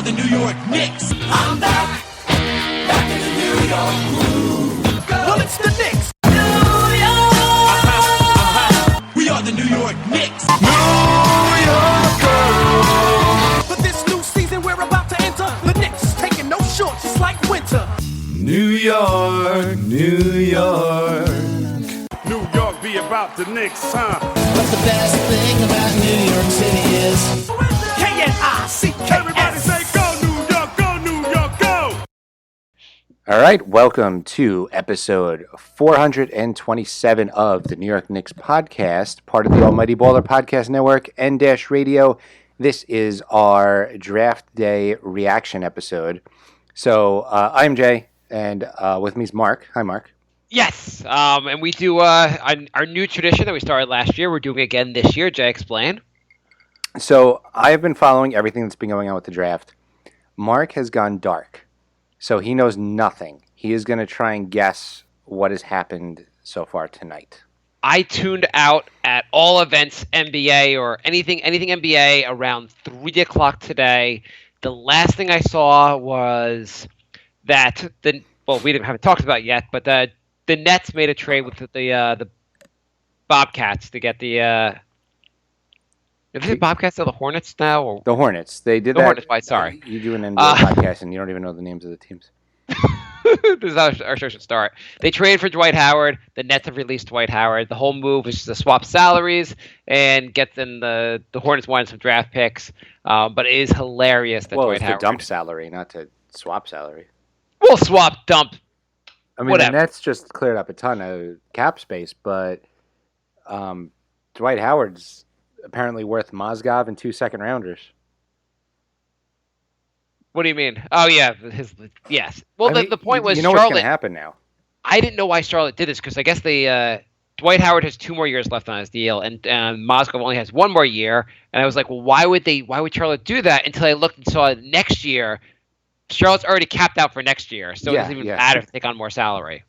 are the New York Knicks. I'm back in the New York groove. Well, it's the Knicks. New York. We are the New York Knicks. New York. For this new season we're about to enter, the Knicks taking no shorts, it's like winter. New York, New York. New York be about the Knicks, huh? But the best thing about New York City is K-N-I-C-K-S. Everybody say go New York, go New York, go! All right, welcome to episode 427 of the New York Knicks podcast, part of the Almighty Baller Podcast Network, N-Radio. This is our draft day reaction episode. So I'm Jay, and with me is Marc. Hi, Marc. Yes, and we do our new tradition that we started last year. We're doing again this year. Jay, explain. So I've been following everything that's been going on with the draft. Marc has gone dark, so he knows nothing. He is going to try and guess what has happened so far tonight. I tuned out at all events NBA or anything NBA around 3 o'clock today. The last thing I saw was that we haven't talked about it yet, but the Nets made a trade with the Bobcats to get the. Is it Bobcats or the Hornets now? Or? The Hornets. They did The that. Hornets, right, sorry. You do an NBA podcast and you don't even know the names of the teams. This is how our show should start. They traded for Dwight Howard. The Nets have released Dwight Howard. The whole move is to swap salaries and get them the Hornets wanted some draft picks. But it is hilarious that Dwight It's Howard. to dump salary, not to swap salary. We'll swap, dump. I mean, Whatever. The Nets just cleared up a ton of cap space, but Dwight Howard's apparently worth Mozgov and 2 second-rounders. What do you mean? Oh yeah, yes. Well, the point was you know what's Charlotte. going to happen now. I didn't know why Charlotte did this because I guess Dwight Howard has 2 more years left on his deal, and Mozgov only has 1 more year. And I was like, well, why would Charlotte do that? Until I looked and saw next year, Charlotte's already capped out for next year, so it doesn't even matter if they take on more salary.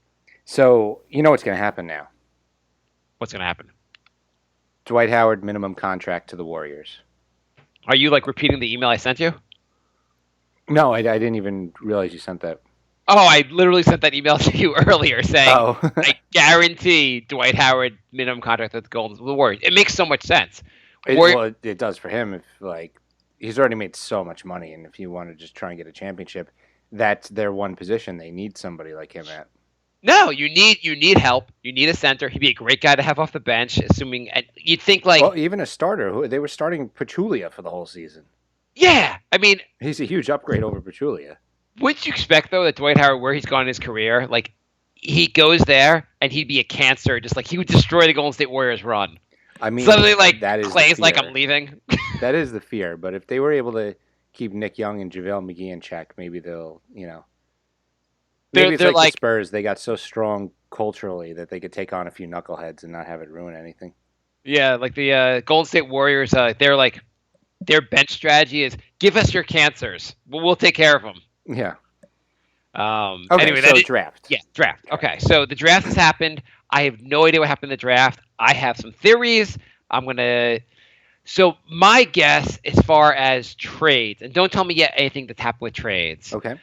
So you know what's going to happen now. What's going to happen? Dwight Howard minimum contract to the Warriors. Are you repeating the email I sent you? No, I didn't even realize you sent that. Oh, I literally sent that email to you earlier saying, I guarantee Dwight Howard minimum contract with the Warriors. It makes so much sense. It does for him if he's already made so much money, and if you want to just try and get a championship, that's their one position they need somebody like him at. No, you need help. You need a center. He'd be a great guy to have off the bench, assuming you'd think even a starter. They were starting Pachulia for the whole season. Yeah, I mean, he's a huge upgrade over Pachulia. Wouldn't you expect though that Dwight Howard, where he's gone in his career, he goes there and he'd be a cancer, just he would destroy the Golden State Warriors run. I mean, suddenly that is Clay's I'm leaving. That is the fear. But if they were able to keep Nick Young and JaVale McGee in check, maybe they'll Maybe it's like the Spurs. They got so strong culturally that they could take on a few knuckleheads and not have it ruin anything. Yeah, the Golden State Warriors, their bench strategy is give us your cancers. We'll take care of them. Yeah. Okay, anyway, so draft. Yeah, draft. Okay, so the draft has happened. I have no idea what happened in the draft. I have some theories. So my guess as far as trades, and don't tell me yet anything that's happened with trades. Okay.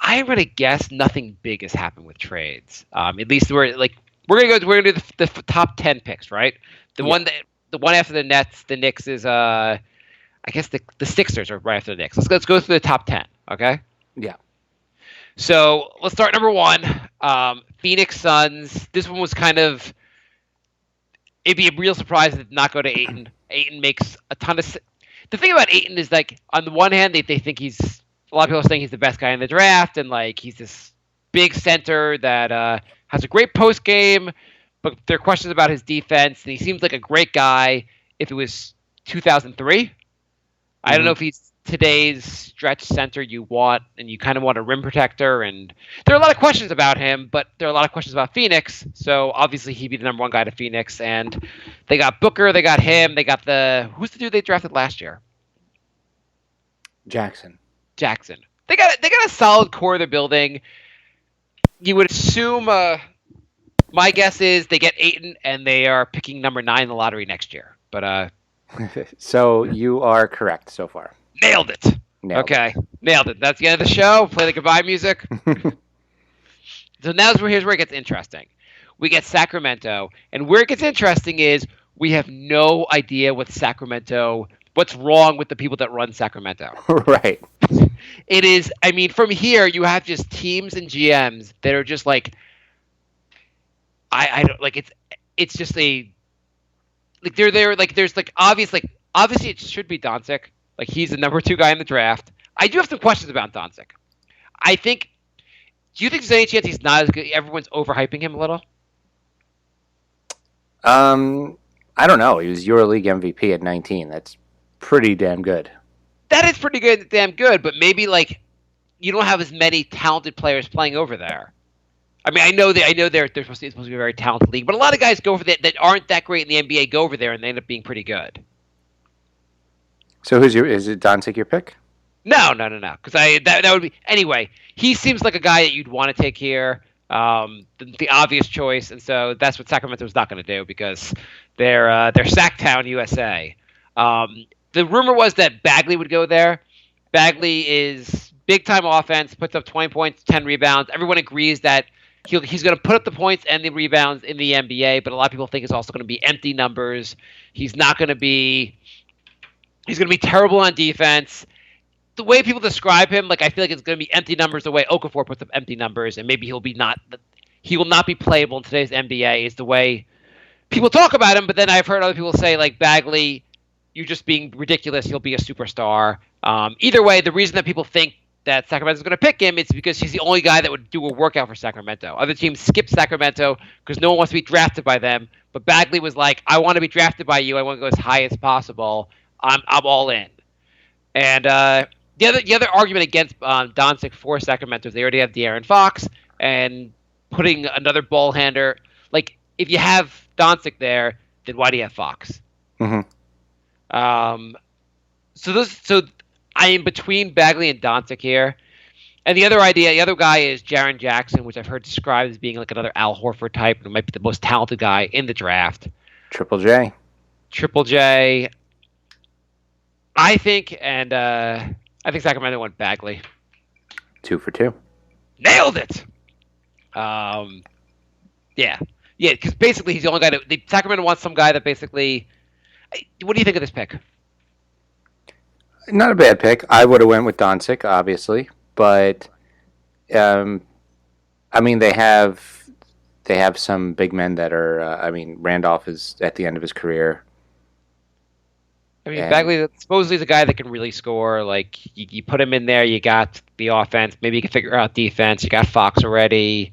I'm gonna guess nothing big has happened with trades. At least we're gonna do the top 10 picks, right? The one after the Nets, the Knicks is I guess the Sixers are right after the Knicks. Let's go through the top 10. Okay. Yeah. So let's start number 1. Phoenix Suns. This one was it'd be a real surprise if it did not go to Ayton. Ayton makes a ton of. The thing about Ayton is on the one hand they think a lot of people are saying he's the best guy in the draft and he's this big center that has a great post game, but there are questions about his defense and he seems like a great guy if it was 2003. I don't know if he's today's stretch center you want, and you kind of want a rim protector. And there are a lot of questions about him, but there are a lot of questions about Phoenix. So obviously he'd be the number 1 guy to Phoenix. And they got Booker, they got him, they got who's the dude they drafted last year? Jackson. They got a solid core of the building. You would assume. My guess is they get Ayton, and they are picking number 9 in the lottery next year. But So you are correct so far. Nailed it. Nailed Okay, nailed it. That's the end of the show. Play the goodbye music. So here's where it gets interesting. We get Sacramento, and where it gets interesting is we have no idea what's wrong with the people that run Sacramento. Right. It is, I mean, from here you have just teams and GMs that are just like, I don't like it's just a like they're there like there's like obviously it should be Doncic. Like he's the number 2 guy in the draft. I do have some questions about Doncic. Do you think there's any chance he's not as good? Everyone's overhyping him a little. I don't know. He was EuroLeague MVP at 19. That's pretty damn good. That is pretty good, damn good. But maybe like you don't have as many talented players playing over there. I mean, I know they're supposed to be a very talented league, but a lot of guys go over that aren't that great in the NBA go over there and they end up being pretty good. So is it Doncic your pick? No. Because that would be anyway. He seems like a guy that you'd want to take here, the obvious choice, and so that's what Sacramento's not going to do because they're Sacktown, USA. The rumor was that Bagley would go there. Bagley is big time offense, puts up 20 points, 10 rebounds. Everyone agrees that he's going to put up the points and the rebounds in the NBA, but a lot of people think it's also going to be empty numbers. He's going to be terrible on defense. The way people describe him, like I feel like it's going to be empty numbers the way Okafor puts up empty numbers, and maybe he will not be playable in today's NBA is the way people talk about him. But then I've heard other people say like Bagley, you're just being ridiculous. He'll be a superstar. Either way, the reason that people think that Sacramento's going to pick him, it's because he's the only guy that would do a workout for Sacramento. Other teams skip Sacramento because no one wants to be drafted by them. But Bagley was like, I want to be drafted by you. I want to go as high as possible. I'm all in. And the other argument against Doncic for Sacramento is they already have De'Aaron Fox, and putting another ball handler. Like, if you have Doncic there, then why do you have Fox? Mm-hmm. So I am between Bagley and Doncic here. And the other guy is Jaren Jackson, which I've heard described as being like another Al Horford type, and might be the most talented guy in the draft. Triple J. I think Sacramento went Bagley. 2 for 2. Nailed it. Yeah, because basically he's the only guy Sacramento wants some guy that basically. What do you think of this pick? Not a bad pick. I would have went with Doncic, obviously, but I mean they have some big men that are. I mean, Randolph is at the end of his career. I mean, Bagley supposedly is a guy that can really score. Like, you put him in there, you got the offense. Maybe you can figure out defense. You got Fox already.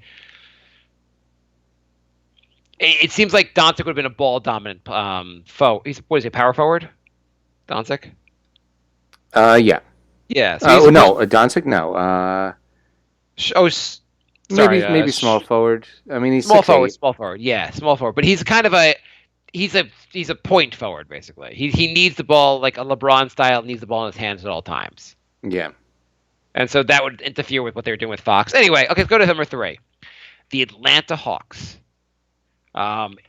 It seems like Doncic would have been a ball-dominant forward. What is he, power forward? Doncic? Yeah. Yeah. So no, Doncic, no. Sorry. Maybe small forward. I mean, he's small 6'8". Small forward. Yeah, small forward. But he's kind of he's a point forward, basically. He needs the ball like a LeBron style, needs the ball in his hands at all times. Yeah. And so that would interfere with what they were doing with Fox. Anyway, okay, let's go to number 3. The Atlanta Hawks.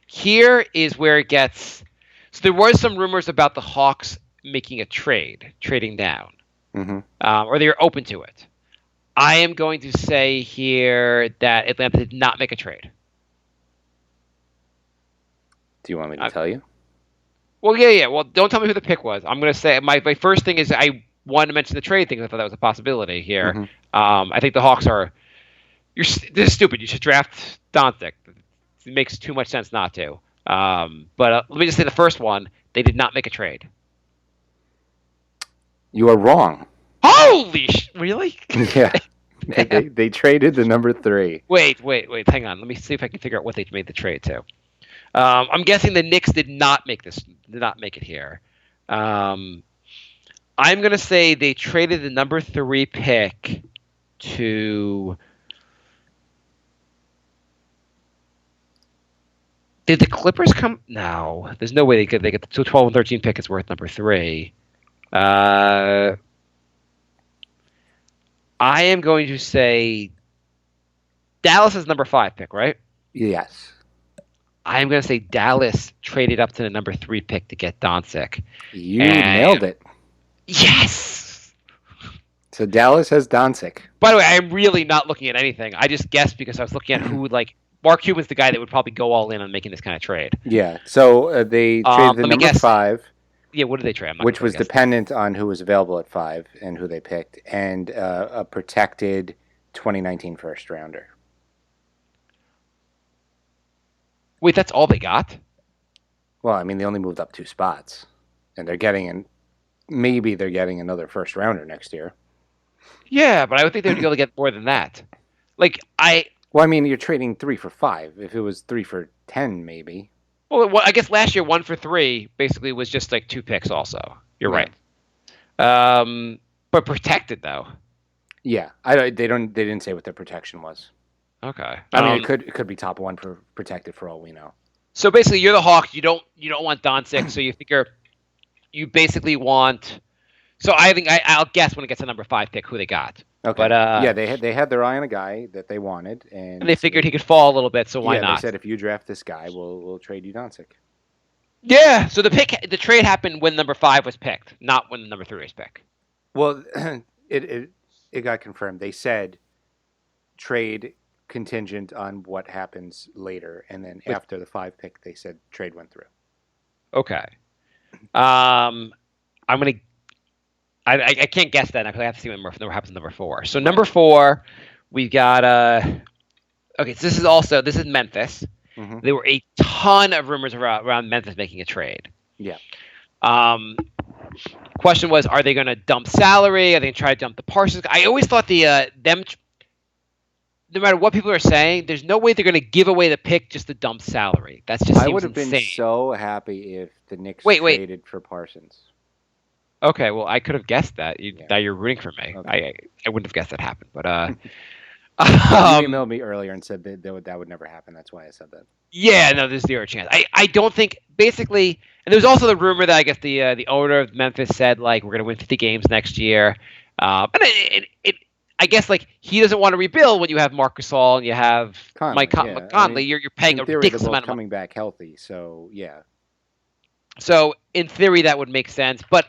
Here is where it gets... So there was some rumors about the Hawks making a trading down. Mm-hmm. Or they were open to it. I am going to say here that Atlanta did not make a trade. Do you want me to tell you? Well, yeah. Well, don't tell me who the pick was. I'm going to say my first thing is I wanted to mention the trade thing. I thought that was a possibility here. Mm-hmm. I think the Hawks are. This is stupid. You should draft Doncic. It makes too much sense not to. But let me just say the first one. They did not make a trade. You are wrong. Holy really? Yeah. They traded the number 3. Wait. Hang on. Let me see if I can figure out what they made the trade to. I'm guessing the Knicks did not make it here. I'm going to say they traded the number 3 pick to... Did the Clippers come? No. There's no way they get the 12 and 13 pick is worth number 3. I am going to say Dallas is number 5 pick, right? Yes. I am going to say Dallas traded up to the number 3 pick to get Doncic. You nailed it. Yes! So Dallas has Doncic. By the way, I'm really not looking at anything. I just guessed because I was looking at who, like, Mark Cuban's the guy that would probably go all in on making this kind of trade. Yeah. So they traded the let me number guess. 5. Yeah, what did they trade? Which was dependent on who was available at 5 and who they picked, and a protected 2019 first rounder. Wait, that's all they got? Well, I mean, they only moved up 2 spots, and maybe they're getting another first rounder next year. Yeah, but I would think they'd be able to get more than that. Well, I mean, you're trading 3 for 5. If it was 3 for 10, maybe. Well, I guess last year 1 for 3 basically was just like 2 picks. Also, you're right. But protected though. Yeah, they didn't say what their protection was. Okay. I mean, it could be top 1 for protected for all we know. So basically, you're the Hawks. You don't want Doncic. So you basically want. So I think I'll guess when it gets to number 5 pick who they got. Okay. But yeah, they had their eye on a guy that they wanted, and they figured he could fall a little bit. So why not? They said if you draft this guy, we'll trade you Doncic. Yeah. So the trade happened when number 5 was picked, not when the number 3 was picked. Well, it got confirmed. They said trade contingent on what happens later, and then after the 5 pick, they said trade went through. Okay. I'm gonna. I can't guess that because I have to see what happens in number 4. So number 4, we've got okay. So this is Memphis. Mm-hmm. There were a ton of rumors around Memphis making a trade. Yeah. Question was, are they going to dump salary? Are they going to try to dump the Parsons? I always thought them. No matter what people are saying, there's no way they're going to give away the pick just to dump salary. That's just. I would have been so happy if the Knicks traded for Parsons. Okay, well, I could have guessed that. Now you're rooting for me. Okay. I wouldn't have guessed that happened, but you emailed me earlier and said that would never happen. That's why I said that. Yeah, no, there's 0 chance. I don't think basically, and there's also the rumor that I guess the owner of Memphis said like we're going to win 50 games next year, and I guess like he doesn't want to rebuild when you have Marc Gasol and you have Mike Conley. I mean, you're paying a ridiculous amount of money. Coming back healthy, so yeah. So in theory that would make sense, but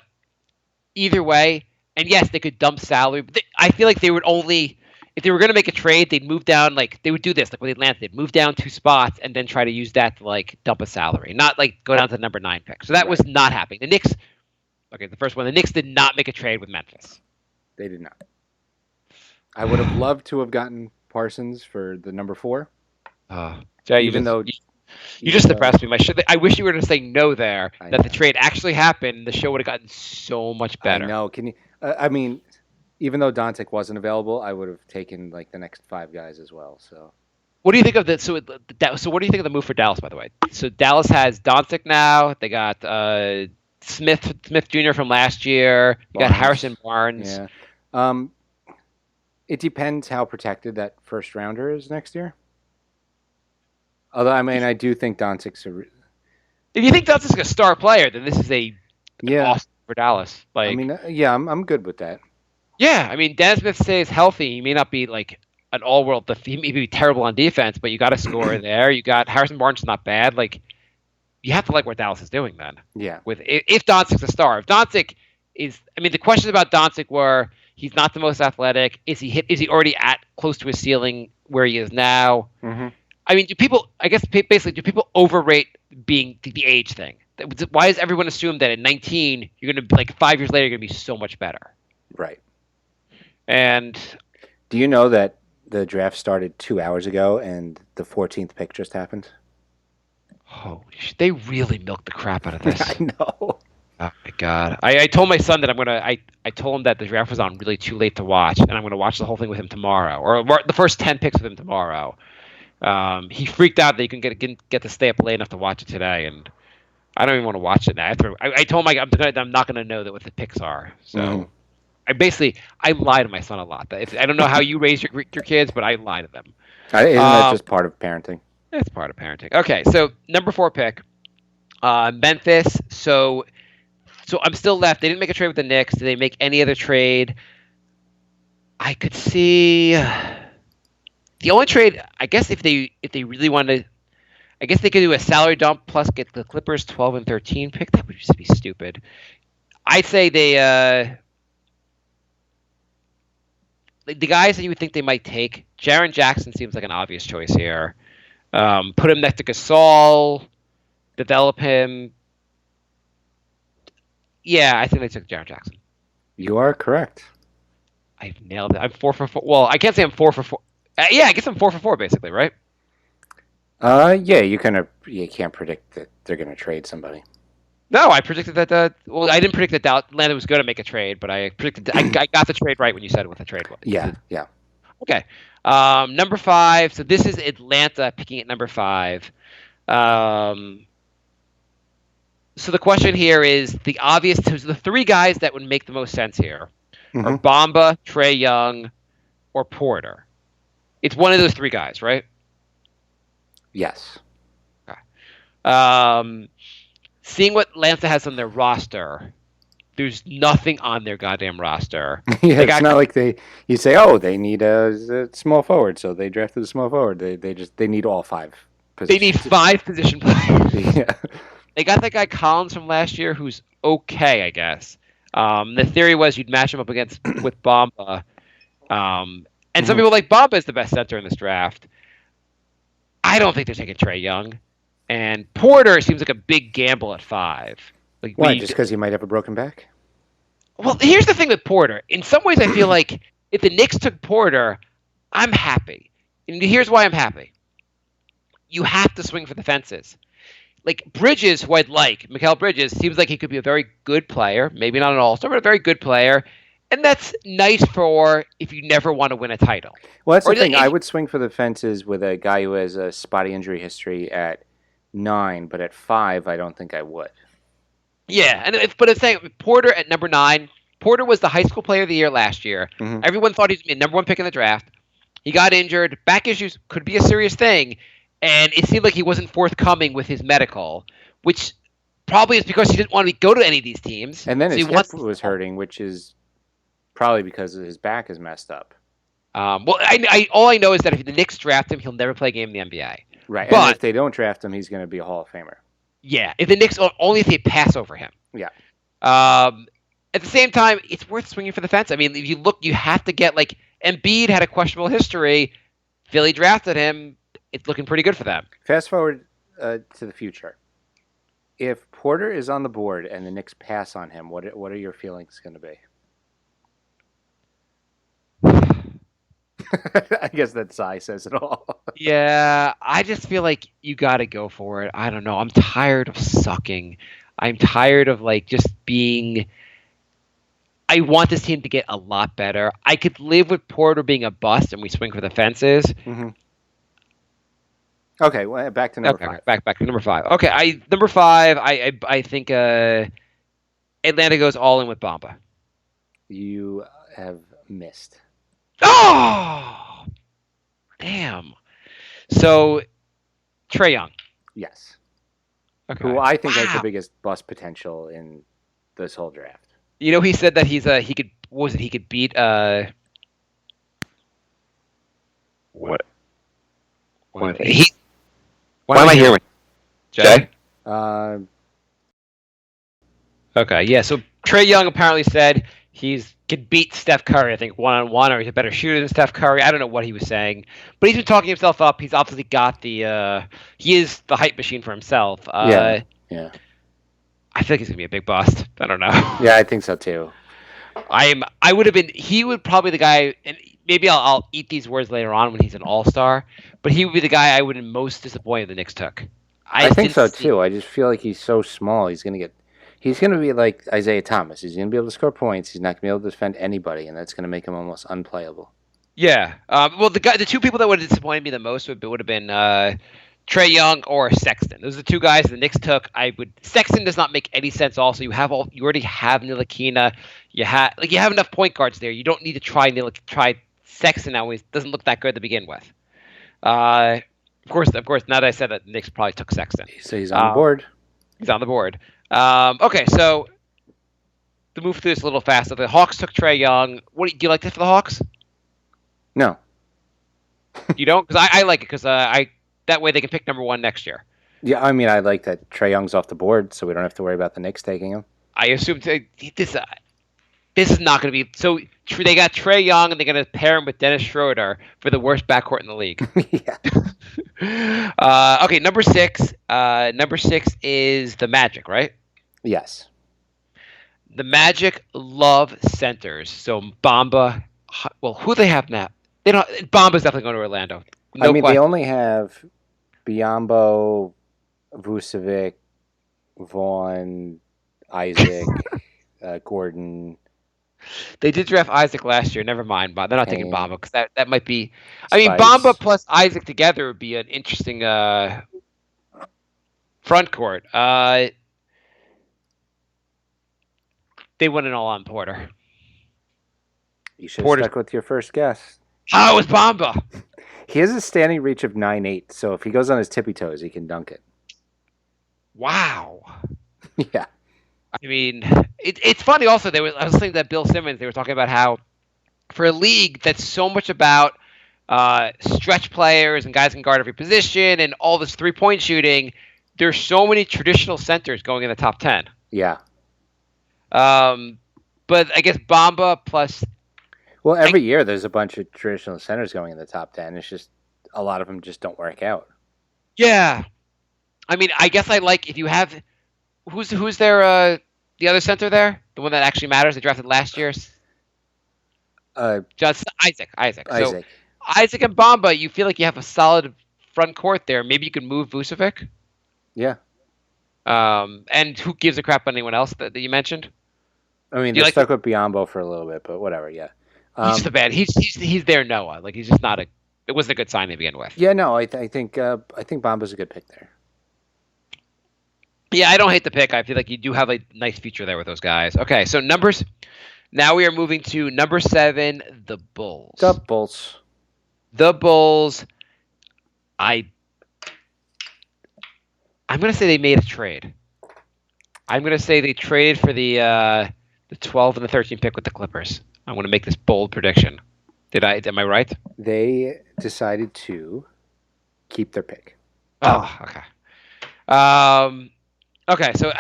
either way, and yes, they could dump salary. But I feel like they would only, if they were going to make a trade, they'd move down, like they would do this, like with Atlanta, they'd move down 2 spots and then try to use that to like dump a salary, not like go down to the number 9 pick. So that was not happening. The Knicks, the first one, the Knicks did not make a trade with Memphis. They did not. I would have loved to have gotten Parsons for the number 4. Even though you just depressed me. I wish you were to say no there. The trade actually happened. The show would have gotten so much better. I know. Can you? I mean, even though Doncic wasn't available, I would have taken like the next 5 guys as well. So, what do you think of that? So what do you think of the move for Dallas? By the way, so Dallas has Doncic now. They got Smith Jr. from last year. You got Harrison Barnes. Yeah. It depends how protected that first rounder is next year. Although, I mean, I do think Doncic's if you think Doncic's a star player, then this is awesome for Dallas. Like, I mean, yeah, I'm good with that. Yeah, I mean, Dennis Smith stays healthy. He may not be like an all-world. He may be terrible on defense, but you got a scorer there. You got Harrison Barnes, not bad. Like, you have to like what Dallas is doing then. Yeah. If Doncic's a star, if Doncic is, I mean, the questions about Doncic were he's not the most athletic. Is he already at close to his ceiling where he is now? Mm-hmm. I mean, do people overrate being the age thing? Why does everyone assume that at 19 you're going to like 5 years later you're going to be so much better? Right. And do you know that the draft started 2 hours ago and the 14th pick just happened? Oh, they really milked the crap out of this. I know. Oh my god! I told my son that I told him that the draft was on really too late to watch, and I'm gonna watch the whole thing with him tomorrow, or the first 10 picks with him tomorrow. He freaked out that he couldn't get to stay up late enough to watch it today, and I don't even want to watch it now. I told him I'm not gonna know that what the picks are. So I lie to my son a lot. I don't know how you raise your kids, but I lie to them. Isn't that just part of parenting? It's part of parenting. Okay, so number 4 pick, Memphis. So I'm still left. They didn't make a trade with the Knicks. Did they make any other trade? I could see the only trade. I guess if they really wanted, I guess they could do a salary dump plus get the Clippers 12 and 13 pick. That would just be stupid. I'd say they. the guys that you would think they might take, Jaren Jackson seems like an obvious choice here. Put him next to Gasol, develop him. Yeah, I think they took Jaren Jackson. You are correct. I've nailed it. I'm 4 for 4. Well, I can't say I'm 4 for 4. Yeah, I guess I'm 4 for 4 basically, right? Yeah, you can't predict that they're going to trade somebody. No, I predicted that. Well, I didn't predict that Atlanta was going to make a trade, but I predicted. I got the trade right when you said what the trade was. Yeah. Okay. Number 5. So this is Atlanta picking at number 5. So the question here is the obvious. So the 3 guys that would make the most sense here are Bamba, Trae Young, or Porter. It's one of those 3 guys, right? Yes. Okay. Seeing what Atlanta has on their roster, there's nothing on their goddamn roster. Yeah, it's not like you say, they need a small forward, so they drafted a small forward. They need all 5 positions. They need 5 position players. Yeah. They got that guy Collins from last year, who's okay, I guess. The theory was you'd match him up with Bamba, and some people like Bamba is the best center in this draft. I don't think they're taking Trae Young. And Porter seems like a big gamble at 5. Like, why? Just because he might have a broken back? Well, here's the thing with Porter. In some ways, I feel like if the Knicks took Porter, I'm happy. And here's why I'm happy. You have to swing for the fences. Like Bridges, who I'd like, Mikal Bridges, seems like he could be a very good player. Maybe not an all-star, but a very good player. And that's nice for if you never want to win a title. Well, that's the thing. I would swing for the fences with a guy who has a spotty injury history at 9, but at 5, I don't think I would. Yeah, but it's saying Porter at number 9. Porter was the high school player of the year last year. Everyone thought he was going to be a number 1 pick in the draft. He got injured. Back issues could be a serious thing, and it seemed like he wasn't forthcoming with his medical, which probably is because he didn't want to go to any of these teams. And then his hip was hurting, which is probably because his back is messed up. Well, all I know is that if the Knicks draft him, he'll never play a game in the NBA. Right, but and if they don't draft him, he's going to be a Hall of Famer. Yeah, if the Knicks only if they pass over him. Yeah. At the same time, it's worth swinging for the fence. I mean, if you look, you have to get like Embiid had a questionable history. Philly drafted him. It's looking pretty good for them. Fast forward to the future. If Porter is on the board and the Knicks pass on him, what are your feelings going to be? I guess that sigh says it all. Yeah, I just feel like you got to go for it. I don't know. I'm tired of sucking. I'm tired of just being. I want this team to get a lot better. I could live with Porter being a bust and we swing for the fences. Okay, well, back to number 5. Back to number 5. Okay, number 5. I think Atlanta goes all in with Bamba. You have missed. Oh, damn. So, Trae Young. Yes. Okay. Who I think has the biggest bust potential in this whole draft. You know, he said that he could. What was it? He could beat. What? Why am I hearing? Jay? Okay, yeah. So Trae Young apparently said could beat Steph Curry, I think, 1-on-1, or he's a better shooter than Steph Curry. I don't know what he was saying, but he's been talking himself up. He's obviously got he is the hype machine for himself. Yeah. I feel like he's gonna be a big bust. I don't know. Yeah, I think so too. I would have been. He would probably the guy, and maybe I'll eat these words later on when he's an all-star. But he would be the guy I would have been most disappointed the Knicks took. I think so too. I just feel like he's so small. He's gonna be like Isaiah Thomas. He's gonna be able to score points. He's not gonna be able to defend anybody, and that's gonna make him almost unplayable. Yeah. Well, the 2 people that would have disappointed me the most would have been Trae Young or Sexton. Those are the 2 guys the Knicks took. Sexton does not make any sense. Also, you already have Ntilikina. You have enough point guards there. You don't need to try Sexton now. He doesn't look that good to begin with. Of course. Now that I said that, the Knicks probably took Sexton. So he's on the board. He's on the board. Okay, so to move through this a little faster, the Hawks took Trae Young. Do you like this for the Hawks? No. You don't? Because I like it because that way they can pick number 1 next year. Yeah, I mean, I like that Trae Young's off the board, so we don't have to worry about the Knicks taking him. I assume this. This is not going to be so. They got Trey Young, and they're going to pair him with Dennis Schroeder for the worst backcourt in the league. Yeah. Okay, number 6. Number 6 is the Magic, right? Yes. The Magic love centers. So Bamba. Well, who they have now? They don't. Bamba's definitely going to Orlando. No I mean, question. they only have Biyombo, Vucevic, Vaughn, Isaac, Gordon. They did draft Isaac last year. Never mind, but they're not taking And Bamba because that might be. I mean, Spice. Bamba plus Isaac together would be an interesting front court. They went it all on Porter. You should have stuck with your first guess. Oh, it was Bamba. He has a standing reach of 9'8", so if he goes on his tippy toes, he can dunk it. Wow. Yeah. I mean, it's funny also. I was listening to that Bill Simmons. They were talking about how for a league that's so much about stretch players and guys can guard every position and all this three-point shooting, there's so many traditional centers going in the top 10. Yeah. But I guess Bamba plus... Well, every year there's a bunch of traditional centers going in the top 10. It's just a lot of them just don't work out. Yeah. I mean, I guess I like if you have... Who's their the other center there? The one that actually matters? They drafted last year? Just Isaac. So Isaac and Bamba, you feel like you have a solid front court there. Maybe you can move Vucevic. Yeah. And who gives a crap about anyone else that you mentioned? I mean, they're stuck with Biyombo for a little bit, but whatever, yeah. He's just a bad. He's their Noah. Like he's just not a. It wasn't a good sign to begin with. Yeah, no, I think Bamba's a good pick there. Yeah, I don't hate the pick. I feel like you do have a nice future there with those guys. Okay, so numbers. Now we are moving to number 7, the Bulls. The Bulls. The Bulls. I'm gonna say they made a trade. I'm gonna say they traded for the 12 and the 13 pick with the Clippers. I'm gonna make this bold prediction. Am I right? They decided to keep their pick. Oh, okay. Okay, so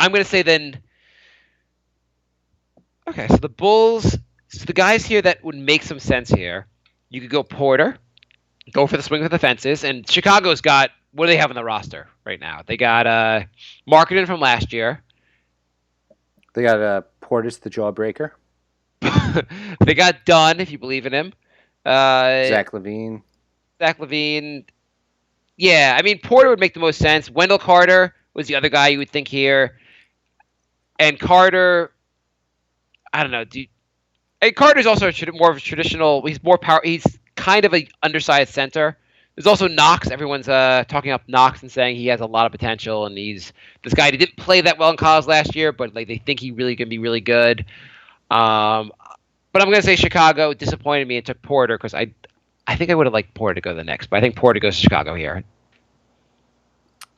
I'm gonna say then. Okay, so the Bulls. So the guys here that would make some sense here. You could go Porter, go for the swing for the fences, and Chicago's got what do they have on the roster right now? They got Marketing from last year. They got Portis the Jawbreaker. They got Dunn, if you believe in him. Zach LaVine. Yeah, I mean Porter would make the most sense. Wendell Carter was the other guy you would think here, and Carter. I don't know. Carter's also more of a traditional. He's more power. He's kind of an undersized center. There's also Knox. Everyone's talking up Knox and saying he has a lot of potential, and he's this guy. He didn't play that well in college last year, but like they think he really can be really good. But I'm gonna say Chicago disappointed me and took Porter because I think I would have liked Porter to go to the Knicks, but I think Porter goes to Chicago here.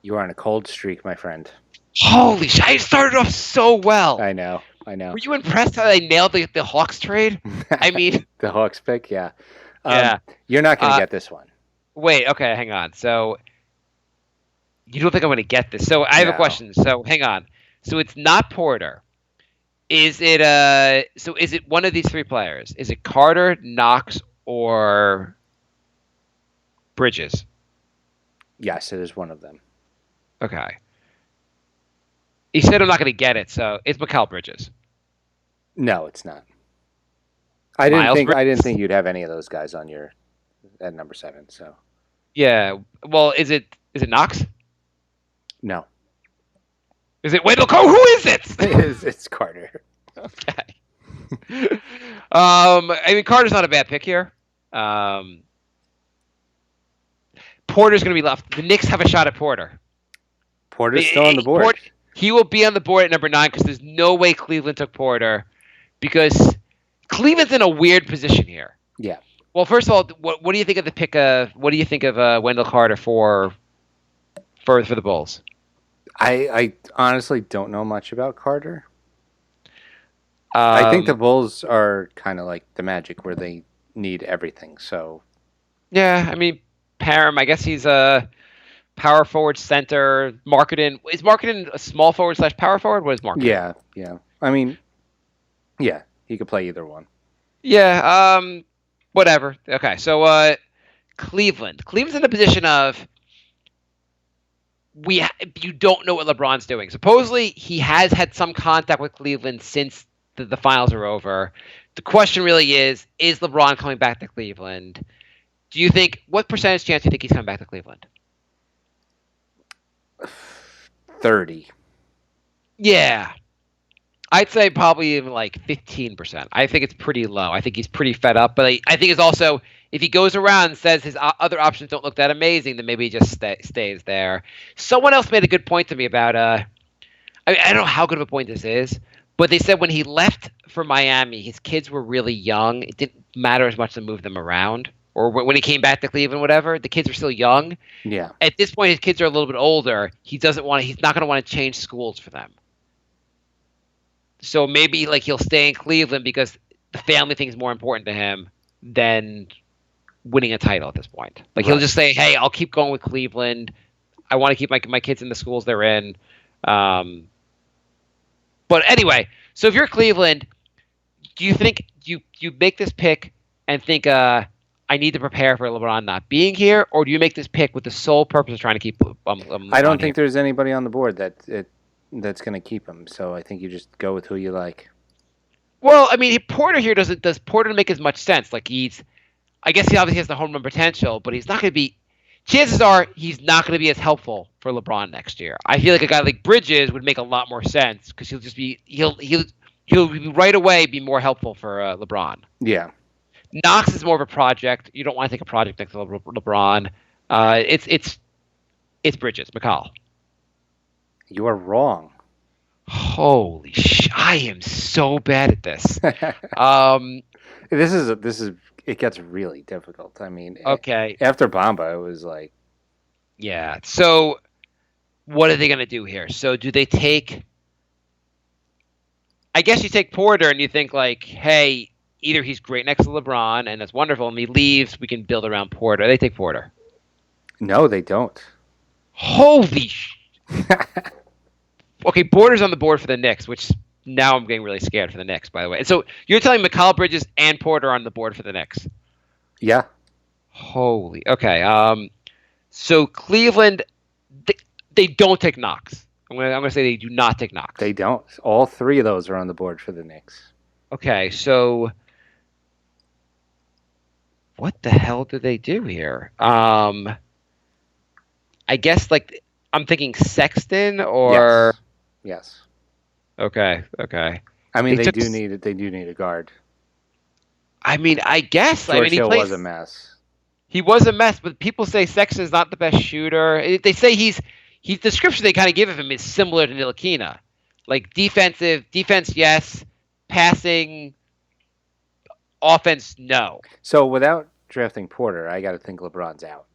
You are on a cold streak, my friend. Holy shit! I started off so well. I know. Were you impressed how they nailed the Hawks trade? I mean, the Hawks pick, yeah. Yeah. You're not going to get this one. Wait, okay, hang on. So you don't think I'm going to get this? So I have a question. So hang on. So it's not Porter. Is it is it one of these 3 players? Is it Carter, Knox, or Bridges? Yes, it is one of them. Okay. He said I'm not going to get it, so it's Mikal Bridges. No, it's not. I didn't think you'd have any of those guys on your at number 7. So. Yeah. Well, is it Knox? No. Is it Wendell Carter? Who is it? It's Carter. Okay. I mean, Carter's not a bad pick here. Porter's going to be left. The Knicks have a shot at Porter. Porter's still on the board. He will be on the board at number 9 because there's no way Cleveland took Porter because Cleveland's in a weird position here. Yeah. Well, first of all, what do you think of the pick? What do you think of Wendell Carter for the Bulls? I honestly don't know much about Carter. I think the Bulls are kind of like the Magic where they need everything. So. Yeah, I mean, Parham. I guess he's a power forward center. Is Marketing a small forward / power forward? What is Marketing? Yeah. I mean, Yeah, he could play either one. Yeah, whatever. Okay, so Cleveland. Cleveland's in a position of you don't know what LeBron's doing. Supposedly, he has had some contact with Cleveland since the finals are over. The question really is LeBron coming back to Cleveland? Do you think, what percentage chance do you think he's coming back to Cleveland? 30. Yeah. I'd say probably even like 15%. I think it's pretty low. I think he's pretty fed up. But I think it's also, if he goes around and says his other options don't look that amazing, then maybe he just stays there. Someone else made a good point to me about, I don't know how good of a point this is, but they said when he left for Miami, his kids were really young. It didn't matter as much to move them around. Or when he came back to Cleveland, whatever, the kids were still young. Yeah. At this point, his kids are a little bit older. He's not going to want to change schools for them. So maybe like he'll stay in Cleveland because the family thing is more important to him than winning a title at this point. Like he'll just say, "Hey, I'll keep going with Cleveland. I want to keep my kids in the schools they're in." But anyway, so if you're Cleveland, do you think you make this pick and think I need to prepare for LeBron not being here, or do you make this pick with the sole purpose of trying to keep? I don't think there's anybody on the board that's going to keep him. So I think you just go with who you like. Well, I mean, Porter here does Porter make as much sense? Like I guess he obviously has the home run potential, but he's not going to be. Chances are he's not going to be as helpful for LeBron next year. I feel like a guy like Bridges would make a lot more sense because he'll right away be more helpful for LeBron. Yeah. Knox is more of a project. You don't want to take a project next to LeBron. It's Bridges, McCall. You are wrong. Holy I am so bad at this. This is it gets really difficult. I mean, okay. After Bamba, it was like, yeah. So, what are they going to do here? So, do they take? I guess you take Porter and you think like, hey, either he's great next to LeBron and that's wonderful, and he leaves, we can build around Porter. They take Porter. No, they don't. Holy Okay, Porter's on the board for the Knicks, which now I'm getting really scared for the Knicks, by the way. And so you're telling me Mikal Bridges and Porter are on the board for the Knicks? Yeah. Holy. Okay. So Cleveland, they don't take Knox. I'm gonna say they do not take Knox. They don't. All three of those are on the board for the Knicks. Okay, so what the hell do they do here? I guess like I'm thinking Sexton or yes. Okay. I mean, they do need a guard. I mean, I guess. George Hill was a mess. He was a mess, but people say Sexton's not the best shooter. They say he's the description they kind of give of him is similar to Ntilikina. Like defense, yes. Passing, offense, no. So without drafting Porter, I got to think LeBron's out.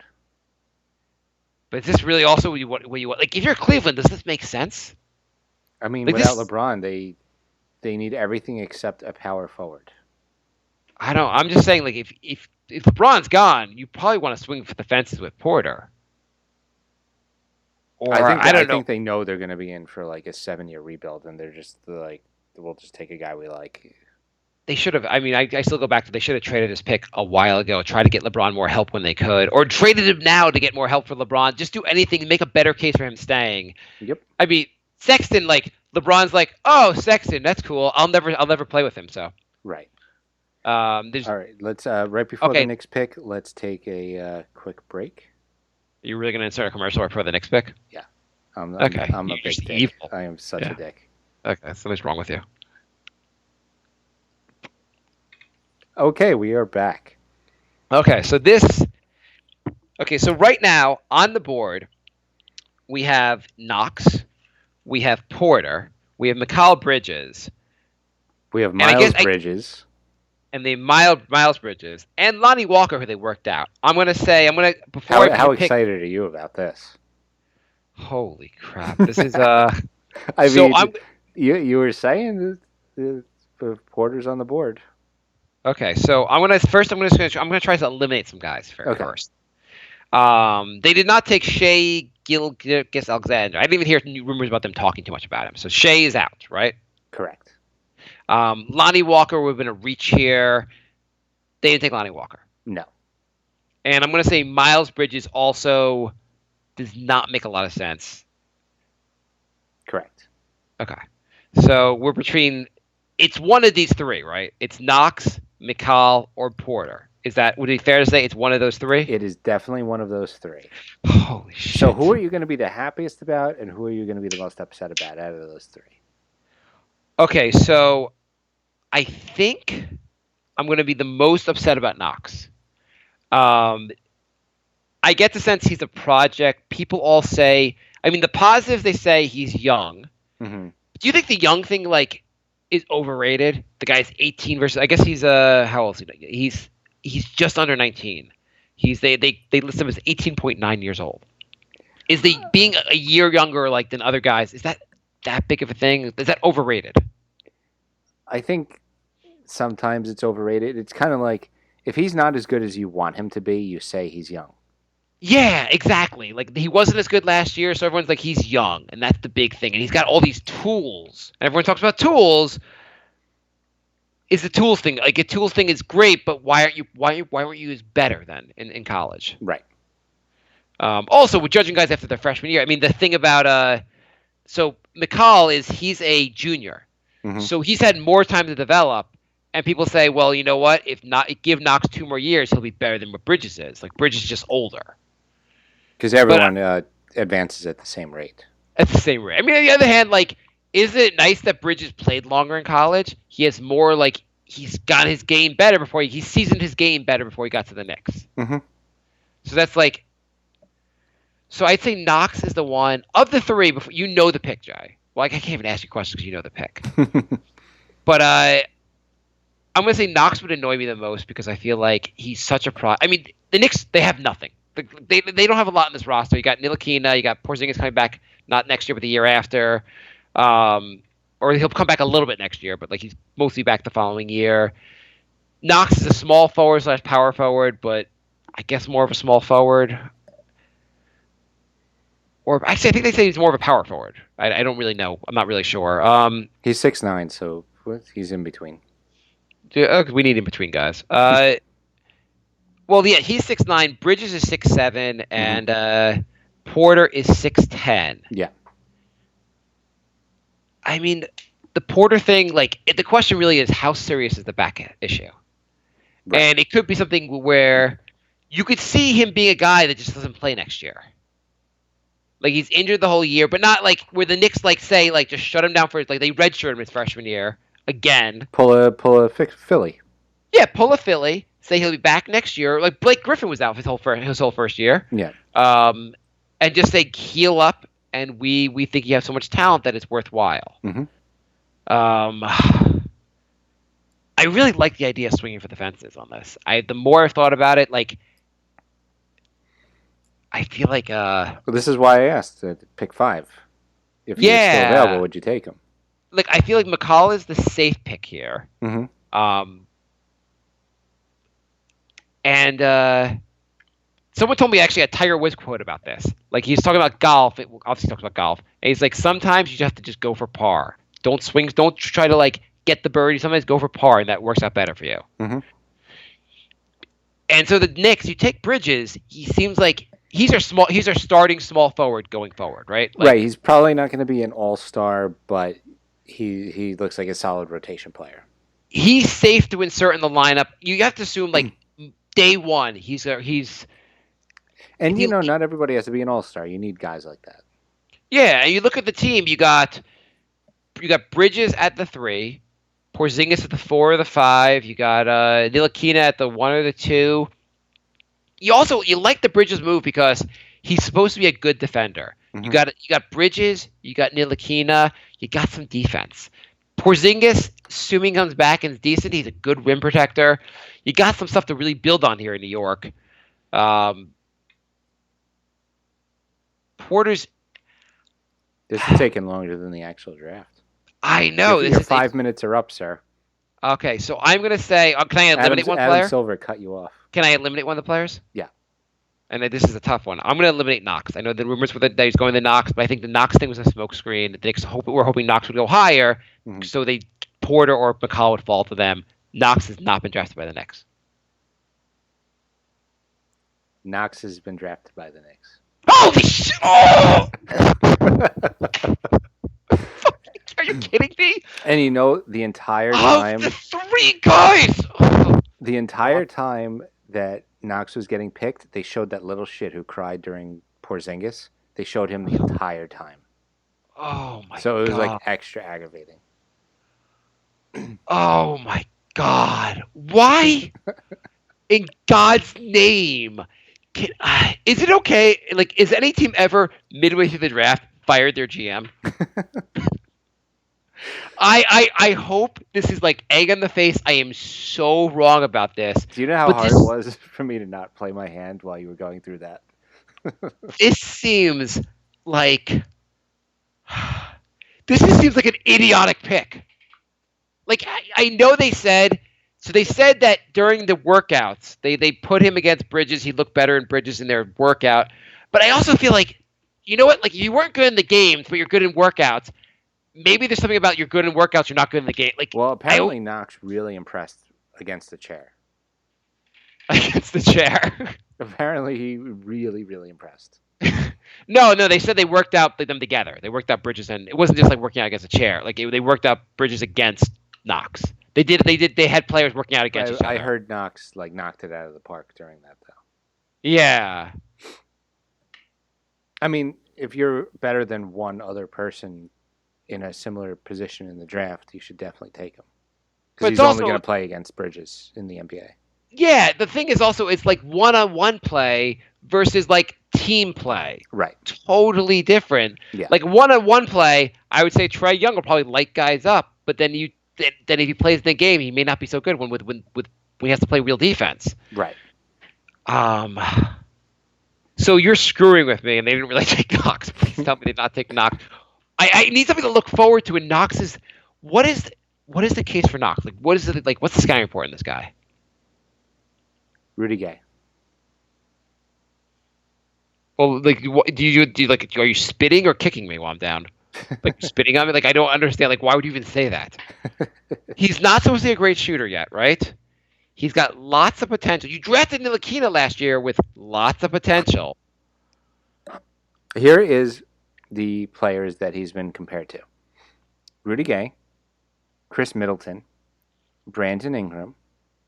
But is this really also what you want? Like, if you're Cleveland, does this make sense? I mean, like without LeBron, they need everything except a power forward. I don't. I'm just saying, like, if LeBron's gone, you probably want to swing for the fences with Porter. Or I don't know. think they know they're going to be in for like a 7-year rebuild, and they're just like, we'll just take a guy we like. They should have. I mean, I still go back to they should have traded his pick a while ago. Try to get LeBron more help when they could, or traded him now to get more help for LeBron. Just do anything, make a better case for him staying. Yep. I mean, Sexton, like LeBron's like, oh, Sexton, that's cool. I'll never play with him. So. Right. All right. Let's right before the Knicks pick, let's take a quick break. Are you really going to insert a commercial for the Knicks pick? Yeah. I'm a big dick. Evil. I am such a dick. Okay, something's wrong with you. Okay, we are back. Okay, so right now on the board, we have Knox, we have Porter, we have Mikal Bridges. We have Miles Bridges. And they Miles Bridges and Lonnie Walker, who they worked out. How excited are you about this? Holy crap! This is you were saying the Porter's on the board. Okay, so I'm gonna try to eliminate some guys first. They did not take Shea Gilgeous-Alexander. I didn't even hear rumors about them talking too much about him. So Shea is out, right? Correct. Lonnie Walker would have been a reach here. They didn't take Lonnie Walker. No. And I'm going to say Miles Bridges also does not make a lot of sense. Correct. Okay. So we're between, it's one of these three, right? It's Knox, McCall, or Porter. Would it be fair to say it's one of those three? It is definitely one of those three. Holy shit. So who are you going to be the happiest about, and who are you going to be the most upset about out of those three? Okay, so I think I'm going to be the most upset about Knox. I get the sense he's a project. People all say, I mean, the positives, they say he's young. Mm-hmm. Do you think the young thing, like, is overrated? The guy's 18 versus, I guess he's, how old is he? He's just under 19. They list him as 18.9 years old. Is the being a year younger, like, than other guys, is that big of a thing? Is that overrated? I think sometimes it's overrated. It's kind of like, if he's not as good as you want him to be, you say he's young. Yeah, exactly. Like, he wasn't as good last year, so everyone's like, he's young, and that's the big thing. And he's got all these tools. And everyone talks about tools. Is the tools thing, like, a tools thing is great, but why weren't you as better then in college? Right. Also, with judging guys after their freshman year, I mean, the thing about so McCall he's a junior, so he's had more time to develop. And people say, well, you know what? Give Knox 2 more years, he'll be better than what Bridges is. Like, Bridges is just older. Because everyone advances at the same rate. At the same rate. I mean, on the other hand, like, is it nice that Bridges played longer in college? He has more, like, he's got his game better he seasoned his game better before he got to the Knicks. Mm-hmm. So that's like, so I'd say Knox is the one of the three. Before you know the pick, Jay. Well, I can't even ask you questions because you know the pick. But I'm going to say Knox would annoy me the most because I feel like he's such a I mean, the Knicks, they have nothing. They don't have a lot in this roster. You got Ntilikina, you got Porzingis coming back not next year, but the year after. Or he'll come back a little bit next year, but like he's mostly back the following year. Knox is a small forward / power forward, but I guess more of a small forward. Or actually, I think they say he's more of a power forward. I don't really know. I'm not really sure. He's 6'9", so he's in between. We need in between guys. Well, yeah, he's 6'9". Bridges is 6'7", and Porter is 6'10". Yeah. I mean, the Porter thing, like, the question really is how serious is the back issue? Right. And it could be something where you could see him being a guy that just doesn't play next year. Like, he's injured the whole year, but not like where the Knicks, like, say, like, just shut him down for, like, they redshirt him his freshman year again. Pull a Philly. Yeah, pull a Philly. Say he'll be back next year. Like, Blake Griffin was out his whole first year. Yeah. And just say heal up, and we think you have so much talent that it's worthwhile. Mm-hmm. I really like the idea of swinging for the fences on this. The more I've thought about it, like, I feel like well, this is why I asked to pick 5. If he was still available, would you take him? Like, I feel like McCall is the safe pick here. Mm-hmm. And someone told me actually a Tiger Woods quote about this. Like, he's talking about golf. It obviously talks about golf. And he's like, sometimes you just have to just go for par. Don't swing. Don't try to, like, get the birdie. Sometimes go for par, and that works out better for you. Mm-hmm. And so the Knicks, you take Bridges. He seems like he's our starting small forward going forward, right? Like, right. He's probably not going to be an all-star, but he looks like a solid rotation player. He's safe to insert in the lineup. You have to assume, like, day one, he's. And you know, not everybody has to be an all-star. You need guys like that. Yeah, and you look at the team. You got Bridges at the 3, Porzingis at the 4 or the 5. You got Ntilikina at the 1 or the 2. You like the Bridges move because he's supposed to be a good defender. Mm-hmm. You got Bridges, you got Ntilikina, you got some defense. Porzingis, assuming he comes back and is decent, he's a good rim protector. You got some stuff to really build on here in New York. Porter's. This is taking longer than the actual draft. I know. Your 5 minutes are up, sir. Okay, so I'm going to say, can I eliminate one player? Adam Silver cut you off. Can I eliminate one of the players? Yeah. And this is a tough one. I'm going to eliminate Knox. I know the rumors were that he's going to Knox, but I think the Knox thing was a smokescreen. The Knicks were hoping Knox would go higher, so they Porter or McCall would fall to them. Knox has not been drafted by the Knicks. Knox has been drafted by the Knicks. Holy shit! Oh! Are you kidding me? And you know, the entire Of time, the three guys! the entire time that Knox was getting picked, they showed that little shit who cried during Porzingis. They showed him the entire time. Oh my god. So it was like extra aggravating. Oh my god. Why? In God's name. Is it okay? Like, is any team ever midway through the draft fired their GM? I hope this is like egg on the face. I am so wrong about this. Do you know how hard it was for me to not play my hand while you were going through that? This seems like this just seems like an idiotic pick. Like I know they said that during the workouts they put him against Bridges. He looked better in Bridges in their workout. But I also feel like, you know what? Like, you weren't good in the games, but you're good in workouts. Maybe there's something about you're good in workouts, you're not good in the game. Like, well, apparently Knox really impressed against the chair. Against the chair. Apparently he really, really impressed. No, they said they worked out them together. They worked out Bridges, and it wasn't just like working out against a chair. Like, they worked out Bridges against Knox. They had players working out against each other. I heard Knox like knocked it out of the park during that though. Yeah. I mean, if you're better than one other person in a similar position in the draft, you should definitely take him. Because he's only going to play against Bridges in the NBA. Yeah, the thing is also it's like one-on-one play versus like team play. Right. Totally different. Yeah. Like one-on-one play, I would say Trae Young will probably light guys up, but then if he plays in the game, he may not be so good when he has to play real defense. Right. So you're screwing with me, and they didn't really take Knox. Please tell me they did not take Knox. I need something to look forward to. And Knox is what is the case for Knox? Like, what's the scouting report in this guy? Rudy Gay. Well, like, do you like? Are you spitting or kicking me while I'm down? Like, spitting on me? Like, I don't understand. Like, why would you even say that? He's not supposed to be a great shooter yet, right? He's got lots of potential. You drafted Ntilikina last year with lots of potential. Here is the players that he's been compared to: Rudy Gay, Chris Middleton, Brandon Ingram,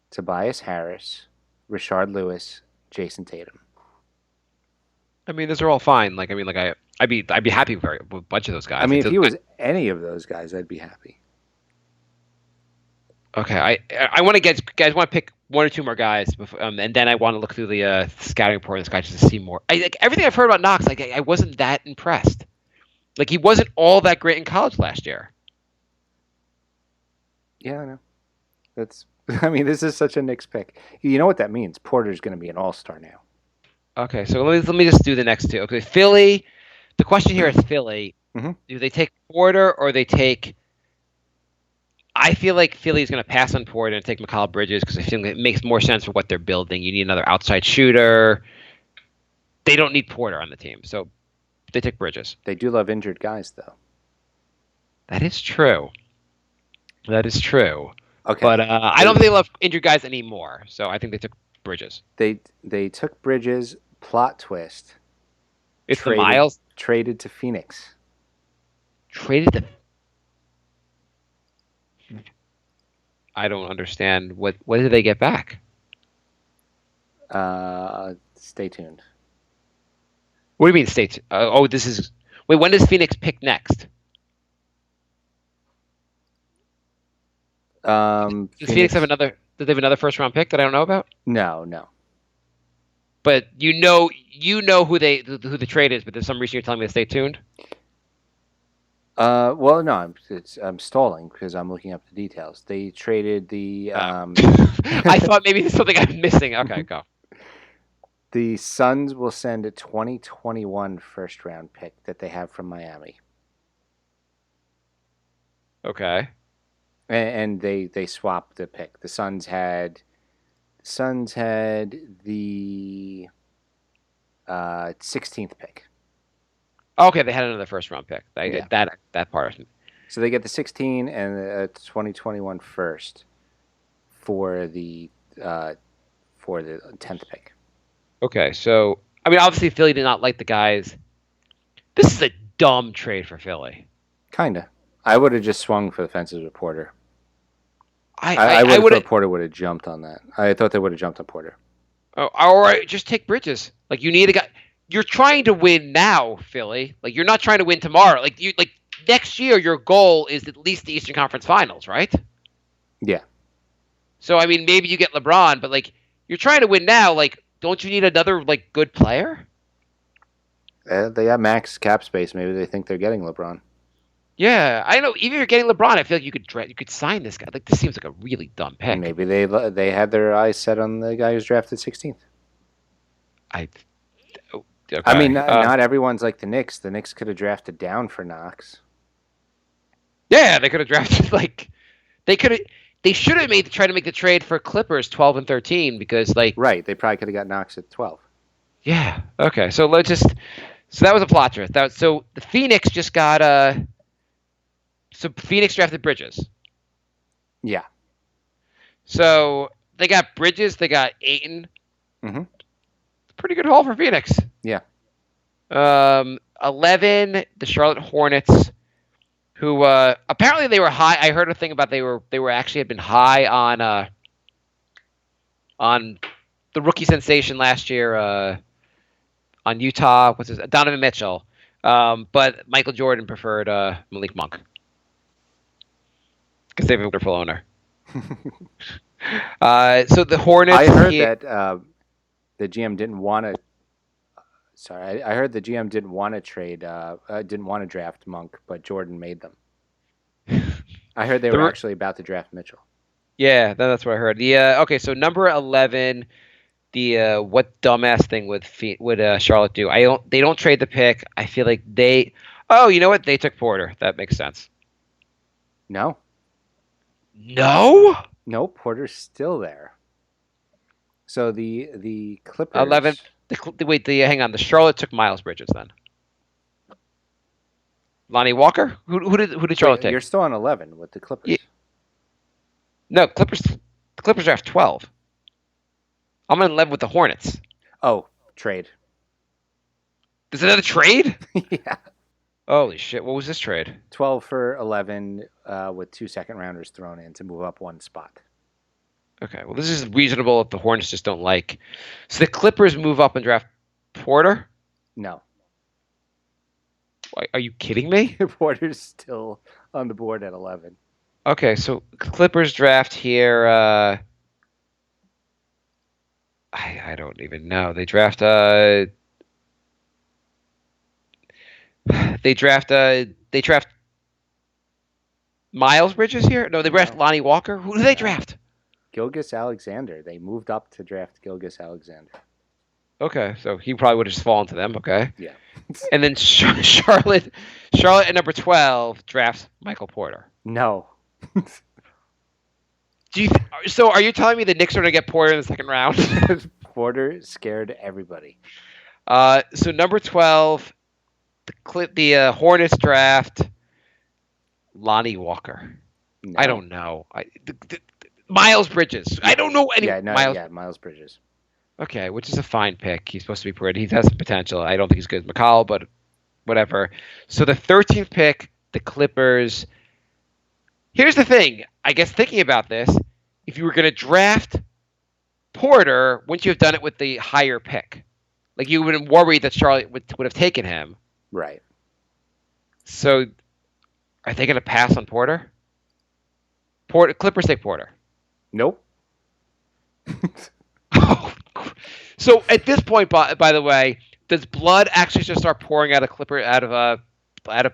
Tobias Harris, Rashard Lewis, Jason Tatum. I mean, those are all fine. Like, I mean, like I'd be happy with a bunch of those guys. I mean, if he was any of those guys, I'd be happy. Okay, I want to guys want to pick one or two more guys, before, and then I want to look through the scouting report of this guy just to see more. Like, everything I've heard about Knox, like I wasn't that impressed. Like, he wasn't all that great in college last year. Yeah, I know. I mean, this is such a Knicks pick. You know what that means? Porter's going to be an all-star now. Okay, so let me just do the next two. Okay, Philly. The question here is Philly. Mm-hmm. Do they take Porter or they take? I feel like Philly is going to pass on Porter and take McCall Bridges because I feel like it makes more sense for what they're building. You need another outside shooter. They don't need Porter on the team, so they take Bridges. They do love injured guys, though. That is true. Okay, But I don't think they love injured guys anymore, so I think they took Bridges. They took Bridges. Plot twist. It's the Miles traded to Phoenix. Traded to. I don't understand. What did they get back? Stay tuned. What do you mean states? This is. Wait, when does Phoenix pick next? Does Phoenix have another? Do they have another first round pick that I don't know about? No. But you know who the trade is. But there's some reason you're telling me to stay tuned. Well, no, I'm stalling because I'm looking up the details. They traded the. I thought maybe there's something I'm missing. Okay, go. The Suns will send a 2021 first round pick that they have from Miami. Okay. And they swapped the pick. The Suns had the 16th pick. Okay, they had another first round pick. Yeah. That part. So they get the 16 and the 2021 first for the 10th pick. Okay, so I mean, obviously Philly did not like the guys. This is a dumb trade for Philly. Kinda. I would have just swung for the fences with Porter. I would have would thought Porter would have jumped on that. I thought they would have jumped on Porter. Oh, all right, just take Bridges. Like you need a guy. You're trying to win now, Philly. Like you're not trying to win tomorrow. Like next year, your goal is at least the Eastern Conference Finals, right? Yeah. So I mean, maybe you get LeBron, but like you're trying to win now. Like, don't you need another like good player? They got max cap space. Maybe they think they're getting LeBron. Yeah, I know. Even if you're getting LeBron, I feel like you could sign this guy. Like this seems like a really dumb pick. Maybe they had their eyes set on the guy who's drafted 16th. Okay. I mean, not everyone's like the Knicks. The Knicks could have drafted down for Knox. Yeah, they could have drafted like they should have tried to make the trade for Clippers 12 and 13 because like Right, they probably could have got Knox at 12. Yeah. Okay. So that was a plot twist. So the Phoenix just got So Phoenix drafted Bridges. Yeah. So they got Bridges. They got Ayton. Mm-hmm. Pretty good haul for Phoenix. Yeah. 11, the Charlotte Hornets, who apparently they were high. I heard a thing about they were actually had been high on the rookie sensation last year on Utah. What's his Donovan Mitchell. But Michael Jordan preferred Malik Monk because they have a wonderful owner. So the Hornets. I heard that the GM didn't want to. Sorry, I heard the GM didn't want to trade. Didn't want to draft Monk, but Jordan made them. I heard they were actually about to draft Mitchell. Yeah, that's what I heard. Okay, so number 11, the what dumbass thing would Charlotte do? They don't trade the pick. I feel like they. Oh, you know what? They took Porter. That makes sense. No. No. No, Porter's still there. So the Clippers. 11. Hang on. The Charlotte took Miles Bridges then. Lonnie Walker. Who did Charlotte take? You're still on 11 with the Clippers. Yeah. No, Clippers. The Clippers draft 12. I'm on 11 with the Hornets. Oh, trade. There's another trade? Yeah. Holy shit! What was this trade? 12 for 11 with 2 second-rounders thrown in to move up one spot. Okay, well, this is reasonable if the Hornets just don't like. So the Clippers move up and draft Porter? No. Why, are you kidding me? Porter's still on the board at 11. Okay, so Clippers draft here. I don't even know. They draft. They draft Miles Bridges here. No, they draft Lonnie Walker. Who do they draft? Gilgeous Alexander. They moved up to draft Gilgeous Alexander. Okay, so he probably would have just fallen to them. Okay. Yeah. And then Charlotte at number 12 drafts Michael Porter. No. So are you telling me the Knicks are going to get Porter in the second round? Porter scared everybody. So number 12, the Hornets draft Lonnie Walker. No. I don't know. Miles Bridges. I don't know any. Miles Bridges. Okay, which is a fine pick. He's supposed to be pretty. He has some potential. I don't think he's good as McCall, but whatever. So the 13th pick, the Clippers. Here's the thing. I guess thinking about this, if you were going to draft Porter, wouldn't you have done it with the higher pick? Like you would have worried that Charlotte would have taken him. Right. So are they going to pass on Porter? Clippers take Porter. Nope. So at this point, by the way, does blood actually just start pouring out of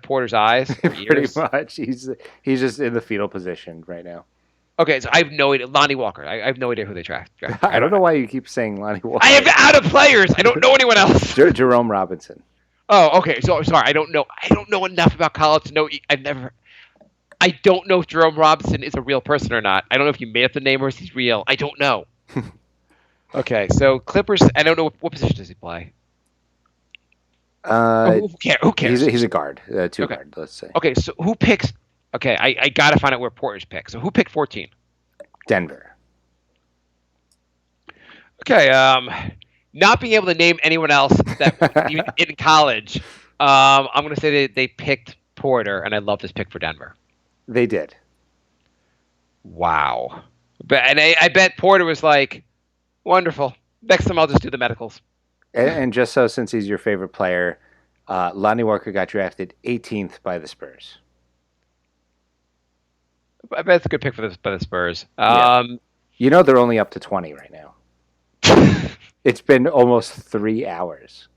Porter's eyes? Pretty much. He's just in the fetal position right now. Okay, so I have no idea. Lonnie Walker. I have no idea who they draft. I don't know why you keep saying Lonnie Walker. I have out of players. I don't know anyone else. Jerome Robinson. Oh, okay. So sorry. I don't know enough about college to know. I don't know if Jerome Robinson is a real person or not. I don't know if you made up the name or if he's real. I don't know. Okay, so Clippers. I don't know what position does he play. Who cares? He's a guard, two guard. Let's say. Okay, so who picks? Okay, I got to find out where Porter's picked. So who picked 14? Denver. Okay, not being able to name anyone else that even in college, I'm going to say they picked Porter, and I love this pick for Denver. They did. Wow. And I bet Porter was like, wonderful. Next time I'll just do the medicals. And just so, since he's your favorite player, Lonnie Walker got drafted 18th by the Spurs. I bet it's a good pick for by the Spurs. Yeah. You know they're only up to 20 right now. It's been almost 3 hours.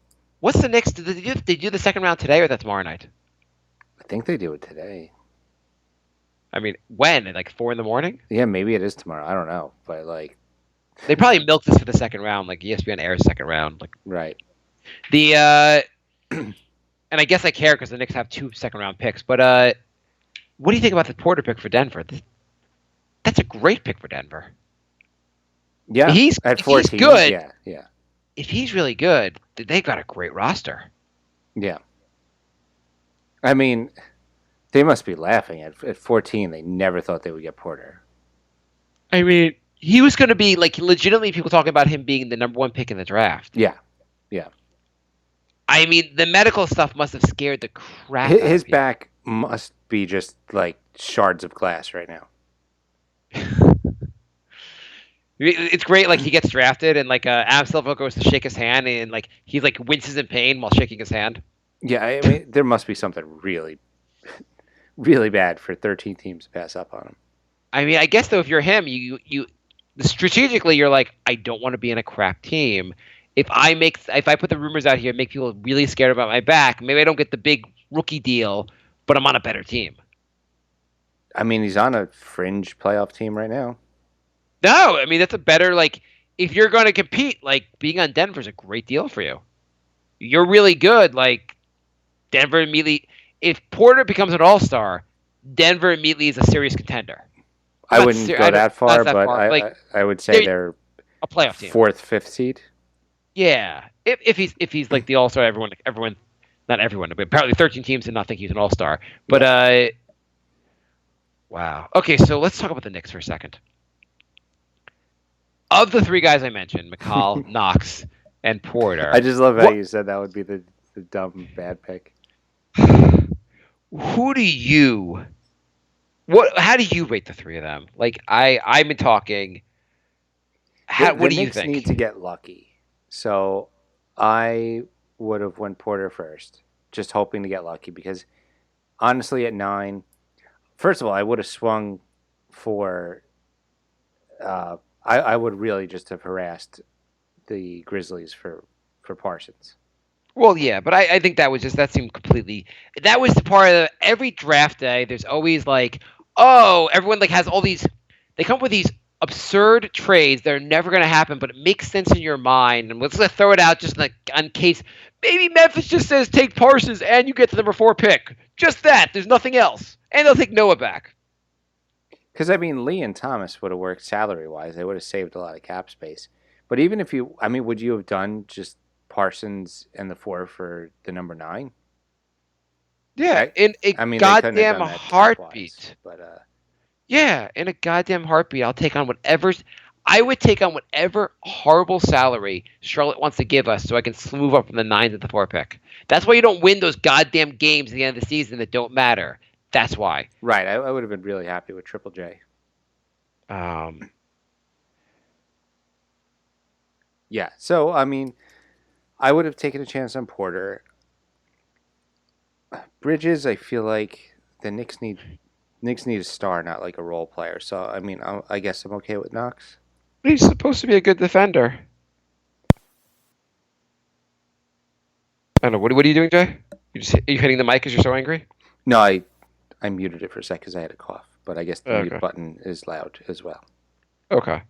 What's the Knicks? Did they do the second round today or that's tomorrow night? I think they do it today. I mean, when? At like 4 a.m? Yeah, maybe it is tomorrow. I don't know. But, like... They probably milked this for the second round, like ESPN airs second round. Like Right. The, and I guess I care because the Knicks have 2 second-round picks, but what do you think about the Porter pick for Denver? That's a great pick for Denver. Yeah, at 14. He's good. Yeah. If he's really good, they've got a great roster. Yeah. I mean, they must be laughing. At 14, they never thought they would get Porter. I mean, he was going to be, like, legitimately people talking about him being the number 1 pick in the draft. Yeah. I mean, the medical stuff must have scared the crap out of His people. back must be just, like, shards of glass right now. It's great, like, he gets drafted, and, like, Adam Silver goes to shake his hand, and, like, he, like, winces in pain while shaking his hand. Yeah, I mean, there must be something really, really bad for 13 teams to pass up on him. I mean, I guess, though, if you're him, you strategically, you're like, I don't want to be in a crap team. If I put the rumors out here and make people really scared about my back, maybe I don't get the big rookie deal, but I'm on a better team. I mean, he's on a fringe playoff team right now. No, I mean, that's a better, like, if you're going to compete, like, being on Denver is a great deal for you. You're really good, like, Denver immediately, if Porter becomes an all-star, Denver immediately is a serious contender. I wouldn't go that far, but I would say they're a playoff team. 4th, 5th seed. Yeah, if he's like the all-star, everyone, not everyone, but apparently 13 teams did not think he's an all-star. But wow. Okay, so let's talk about the Knicks for a second. Of the 3 guys I mentioned, McCall, Knox, and Porter. I just love how you said that would be the dumb bad pick. Who do you? How do you rate the 3 of them? Like I've been talking. What do you think? The Knicks need to get lucky. So I would have went Porter first, just hoping to get lucky because honestly at 9, first of all, I would have swung for I would really just have harassed the Grizzlies for Parsons. Well, yeah, but I think that seemed completely. That was the part of every draft day. There's always like, oh, everyone like has all these. They come up with these absurd trades that are never going to happen, but it makes sense in your mind. And let's throw it out just like in case maybe Memphis just says take Parsons and you get the number 4 pick. Just that. There's nothing else, and they'll take Noah back. Because I mean, Lee and Thomas would have worked salary-wise. They would have saved a lot of cap space. But even if would you have done just Parsons and the 4 for the number 9? Yeah, in a goddamn heartbeat. But yeah, in a goddamn heartbeat, I'll take on whatever. I would take on whatever horrible salary Charlotte wants to give us, so I can move up from the 9 to the 4 pick. That's why you don't win those goddamn games at the end of the season that don't matter. That's why. Right, I would have been really happy with Triple J. Yeah, so I mean, I would have taken a chance on Porter. Bridges, I feel like the Knicks need a star, not like a role player. So I mean, I guess I'm okay with Knox. He's supposed to be a good defender. I don't know. What are you doing, Jay? Are you hitting the mic because you're so angry? No, I muted it for a sec because I had a cough. But I guess the mute button is loud as well. Okay.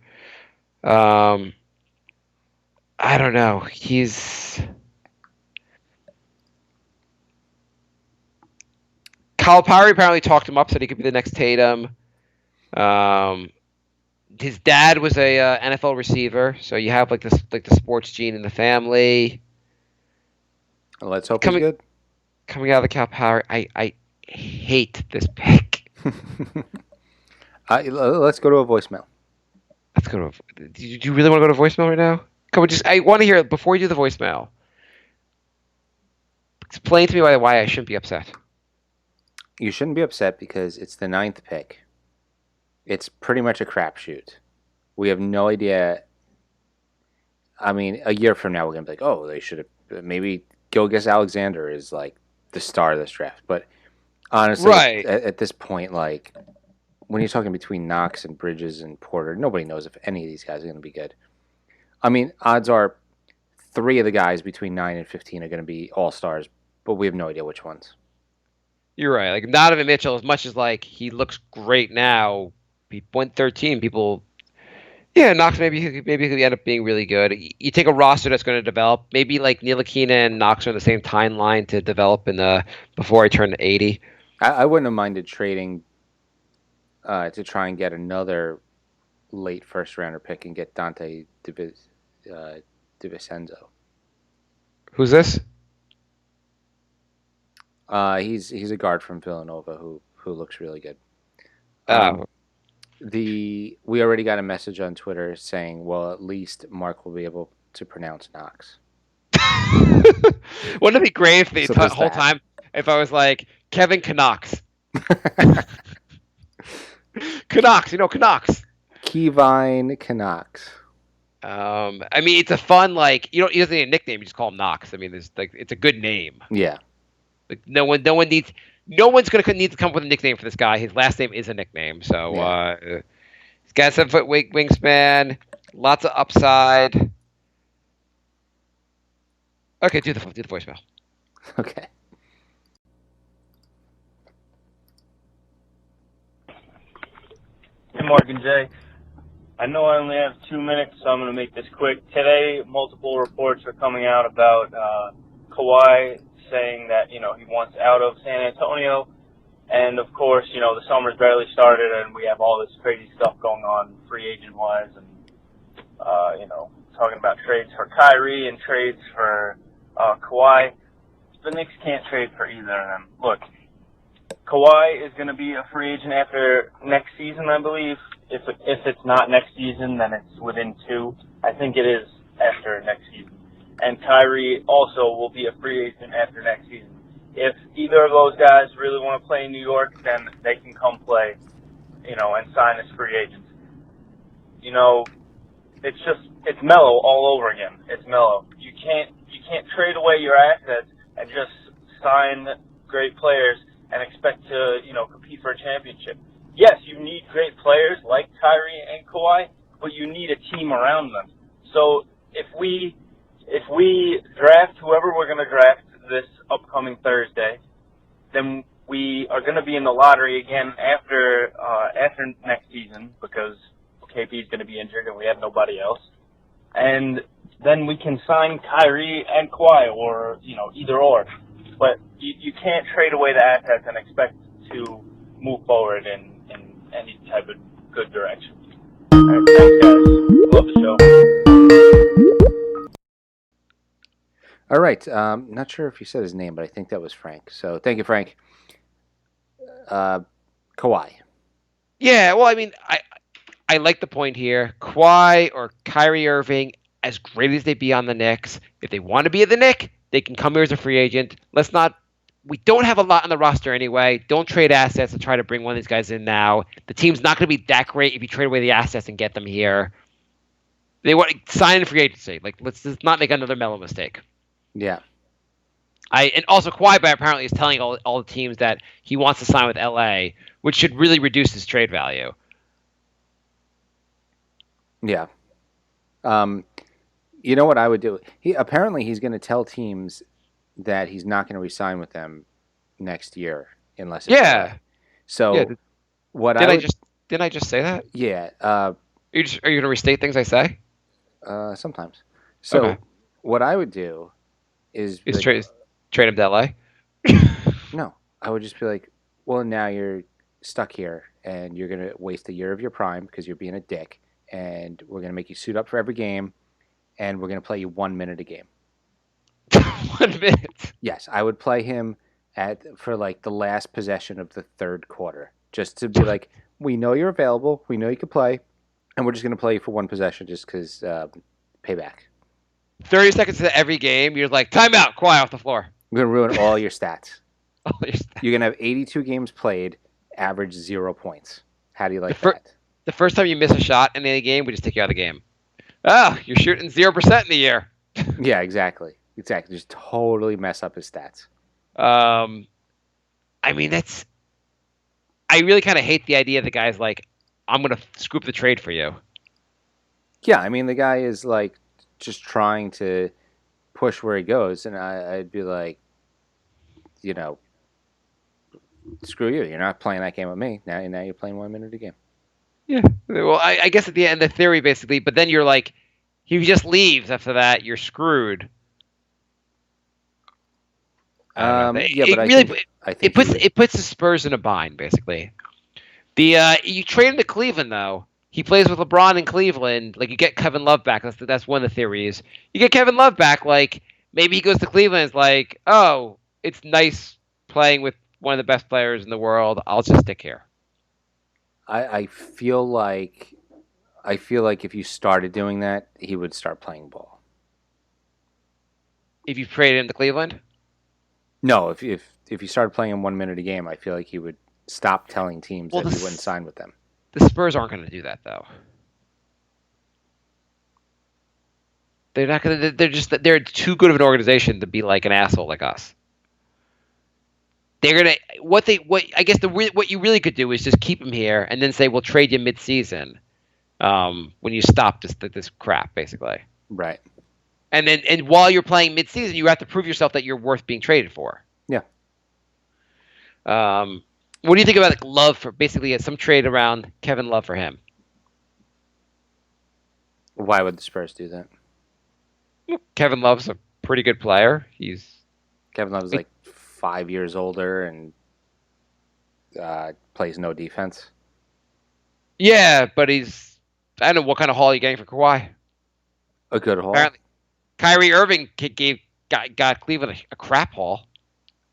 I don't know. Calipari apparently talked him up, said he could be the next Tatum. His dad was a NFL receiver, so you have like the sports gene in the family. Well, let's hope he's good. Coming out of the Calipari, I hate this pick. Let's go to a voicemail. Let's go to. Do you really want to go to voicemail right now? Come on, I want to hear it before you do the voicemail. Explain to me why I shouldn't be upset. You shouldn't be upset because it's the 9th pick. It's pretty much a crapshoot. We have no idea. I mean, a year from now, we're going to be like, oh, they should have. Maybe Gilgeous Alexander is like the star of this draft. But honestly, Right. at this point, like, when you're talking between Knox and Bridges and Porter, nobody knows if any of these guys are going to be good. I mean, odds are 3 of the guys between 9 and 15 are going to be all-stars, but we have no idea which ones. You're right. Like Donovan Mitchell, as much as like he looks great now, he went 13. People, yeah, Knox maybe he could end up being really good. You take a roster that's going to develop. Maybe like Ntilikina and Knox are on the same timeline to develop before I turn 80. I wouldn't have minded trading to try and get another late first-rounder pick and get Dante DiVincenzo. Who's this? He's a guard from Villanova who looks really good. We already got a message on Twitter saying, well, at least Marc will be able to pronounce Knox. Wouldn't it be great if the So whole time if I was like Kevin Knox? Knox, Knox. Kevin Knox. I mean, it's a fun he doesn't need a nickname. You just call him Knox. I mean, it's a good name. Yeah. Like no one's gonna need to come up with a nickname for this guy. His last name is a nickname. So he's got a 7-foot wingspan, lots of upside. Okay, do the voicemail. Okay. Hey, Mark and Jay. I know I only have 2 minutes, so I'm going to make this quick. Today, multiple reports are coming out about Kawhi saying that, he wants out of San Antonio. And, of course, the summer's barely started, and we have all this crazy stuff going on free agent-wise and, talking about trades for Kyrie and trades for Kawhi. The Knicks can't trade for either of them. Look, Kawhi is going to be a free agent after next season, I believe. If it's not next season, then it's within 2. I think it is after next season. And Kyrie also will be a free agent after next season. If either of those guys really want to play in New York, then they can come play, and sign as free agents. It's mellow all over again. It's mellow. You can't trade away your assets and just sign great players and expect to, compete for a championship. Yes, you need great players like Kyrie and Kawhi, but you need a team around them. So if we draft whoever we're going to draft this upcoming Thursday, then we are going to be in the lottery again after next season because KP is going to be injured and we have nobody else. And then we can sign Kyrie and Kawhi or, either or. But you can't trade away the assets and expect to move forward in any type of good direction. All right, thanks, guys. Love the show. All right. Not sure if you said his name, but I think that was Frank. So thank you, Frank. Kawhi. Yeah, well, I mean, I like the point here. Kawhi or Kyrie Irving, as great as they be on the Knicks, if they want to be at the Knicks, they can come here as a free agent. We don't have a lot on the roster anyway. Don't trade assets and try to bring one of these guys in now. The team's not going to be that great if you trade away the assets and get them here. They want to sign in free agency. Let's just not make another Melo mistake. Yeah. And also Kawhi apparently is telling all the teams that he wants to sign with LA, which should really reduce his trade value. Yeah. You know what I would do? He's going to tell teams that he's not going to re-sign with them next year unless it's LA. So what didn't I just say that? Yeah. Are you going to restate things I say? Sometimes. So what I would do is trade him to LA? No, I would just be like, well, now you're stuck here and you're going to waste a year of your prime because you're being a dick, and we're going to make you suit up for every game, and we're going to play you 1 minute a game. 1 minute? Yes, I would play him for the last possession of the third quarter, just to be like, we know you're available, we know you can play, and we're just going to play you for one possession just because payback. 30 seconds into every game, you're like, timeout, Kawhi off the floor. We're going to ruin all your stats. All your stats. You're going to have 82 games played, average 0 points. How do you like The that? The first time you miss a shot in any game, we just take you out of the game. Oh, you're shooting 0% in the year. Yeah, exactly. Just totally mess up his stats. I mean, I really kind of hate the idea the guy's like, I'm going to scoop the trade for you. Yeah, I mean, the guy is like just trying to push where he goes, and I'd be like, you know, screw you. You're not playing that game with me. Now you're playing 1 minute a game. Yeah. Well, I guess at the end, the theory basically, but then you're like, he just leaves after that, you're screwed. Yeah, but it puts the Spurs in a bind, basically. You trade him to Cleveland though. He plays with LeBron in Cleveland. Like you get Kevin Love back. That's one of the theories. You get Kevin Love back. Like maybe he goes to Cleveland. It's like, oh, it's nice playing with one of the best players in the world. I'll just stick here. I feel like if you started doing that, he would start playing ball. If you traded him to Cleveland? No, if you started playing him 1 minute a game, I feel like he would stop telling teams that he wouldn't sign with them. The Spurs aren't going to do that, though. They're not going to. They're too good of an organization to be like an asshole like us. They're gonna what you really could do is just keep him here and then say we'll trade you mid-season, when you stop this crap, basically. Right. And while you're playing mid-season, you have to prove yourself that you're worth being traded for. Yeah. What do you think about like Love for basically some trade around Kevin Love for him? Why would the Spurs do that? Kevin Love's a pretty good player. Kevin Love's like 5 years older and plays no defense. Yeah, but I don't know what kind of haul you're getting for Kawhi. A good haul. Apparently, Kyrie Irving got Cleveland a crap haul.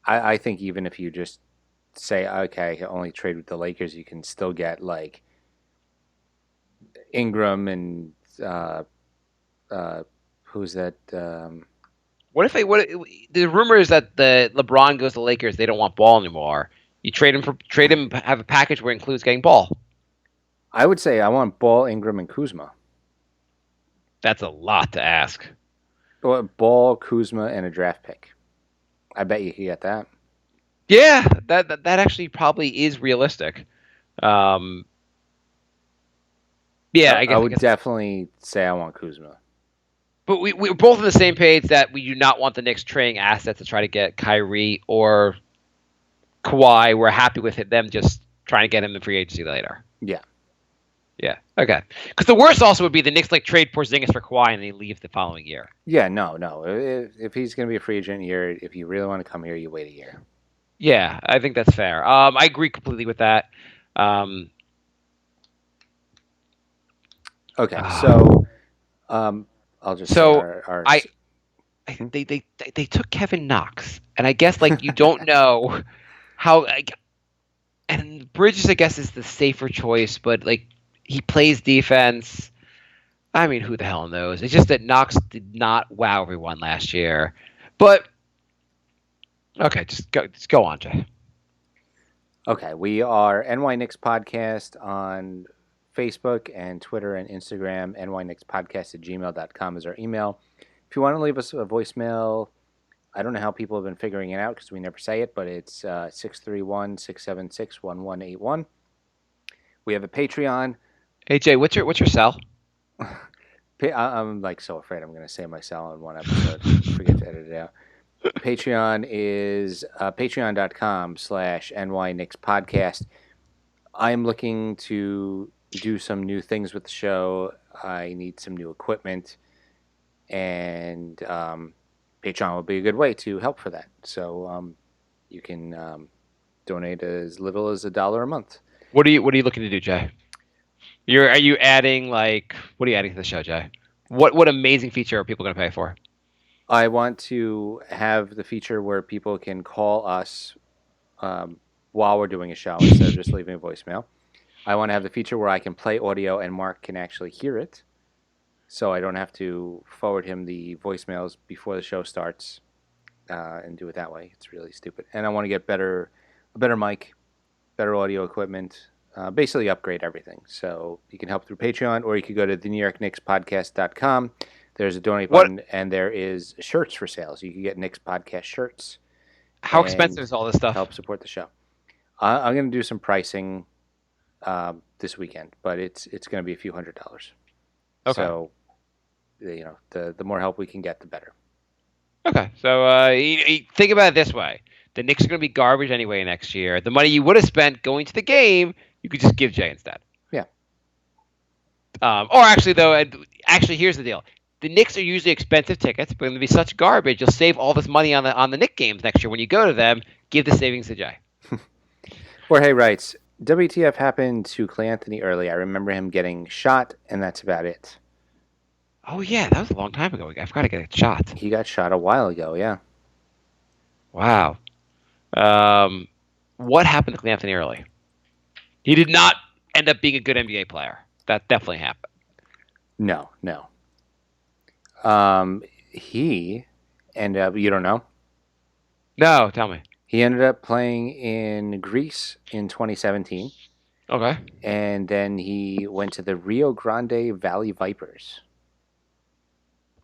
I think even if you just say, okay, only trade with the Lakers, you can still get like Ingram and who's that? What if the rumor is that the LeBron goes to the Lakers, they don't want Ball anymore. You trade him, have a package where it includes getting Ball. I would say I want Ball, Ingram, and Kuzma. That's a lot to ask. Ball, Kuzma, and a draft pick. I bet you could get that. Yeah, that actually probably is realistic. Yeah, I would definitely say I want Kuzma. But we're both on the same page that we do not want the Knicks trading assets to try to get Kyrie or Kawhi. We're happy with them just trying to get him in free agency later. Yeah. Yeah. Okay. Because the worst also would be the Knicks like trade Porzingis for Kawhi and they leave the following year. Yeah. No. If he's going to be a free agent here, if you really want to come here, you wait a year. Yeah, I think that's fair. I agree completely with that. Okay. So, I'll just they took Kevin Knox, and I guess like you don't know how. And Bridges, I guess, is the safer choice, but like he plays defense. I mean, who the hell knows? It's just that Knox did not wow everyone last year. But okay, just go on, Jay. Okay, we are NY Knicks Podcast on Facebook and Twitter and Instagram. nyknickspodcast@gmail.com is our email. If you want to leave us a voicemail, I don't know how people have been figuring it out because we never say it, but it's 631-676-1181. We have a Patreon. Hey Jay, what's your cell? I'm like so afraid I'm going to say my cell in one episode. Forget to edit it out. Patreon is patreon.com/NY Knicks Podcast. I'm looking to do some new things with the show. I need some new equipment, and Patreon will be a good way to help for that. So you can donate as little as $1 a month. What are you looking to do, Jay? Are you adding what are you adding to the show, Jay? What amazing feature are people going to pay for? I want to have the feature where people can call us while we're doing a show instead of just leaving a voicemail. I want to have the feature where I can play audio and Mark can actually hear it, so I don't have to forward him the voicemails before the show starts and do it that way. It's really stupid. And I want to get a better mic, better audio equipment, basically upgrade everything. So you can help through Patreon, or you could go to the NewYorkKnicksPodcast.com. There's a donate button, and there is shirts for sale. So you can get Knicks Podcast shirts. How expensive is all this stuff? Help support the show. I'm going to do some pricing this weekend, but it's going to be a few $100s. Okay. So, the more help we can get, the better. Okay. So think about it this way. The Knicks are going to be garbage anyway next year. The money you would have spent going to the game, you could just give Jay instead. Yeah. Or actually, here's the deal. The Knicks are usually expensive tickets, but they're going to be such garbage, you'll save all this money on the Knicks games next year. When you go to them, give the savings to Jay. Jorge writes, WTF happened to Clay Anthony early. I remember him getting shot, and that's about it. Oh, yeah, that was a long time ago. I forgot to get a shot. He got shot a while ago, yeah. Wow. What happened to Clay Anthony early? He did not end up being a good NBA player. That definitely happened. No. He ended up, you don't know? No, tell me. He ended up playing in Greece in 2017. Okay. And then he went to the Rio Grande Valley Vipers.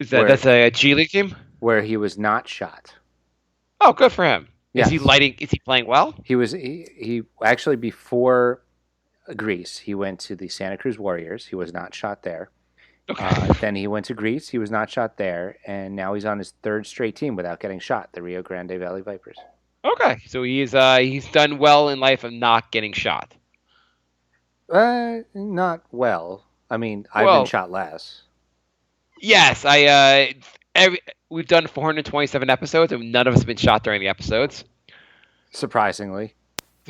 That's a G League team? Where he was not shot. Oh, good for him. Yes. Is he playing well? He actually, before Greece, he went to the Santa Cruz Warriors. He was not shot there. Okay. Then he went to Greece. He was not shot there. And now he's on his third straight team without getting shot, the Rio Grande Valley Vipers. Okay. So he's done well in life of not getting shot. Not well. I mean, I've been shot less. Yes, we've done 427 episodes, and none of us have been shot during the episodes. Surprisingly.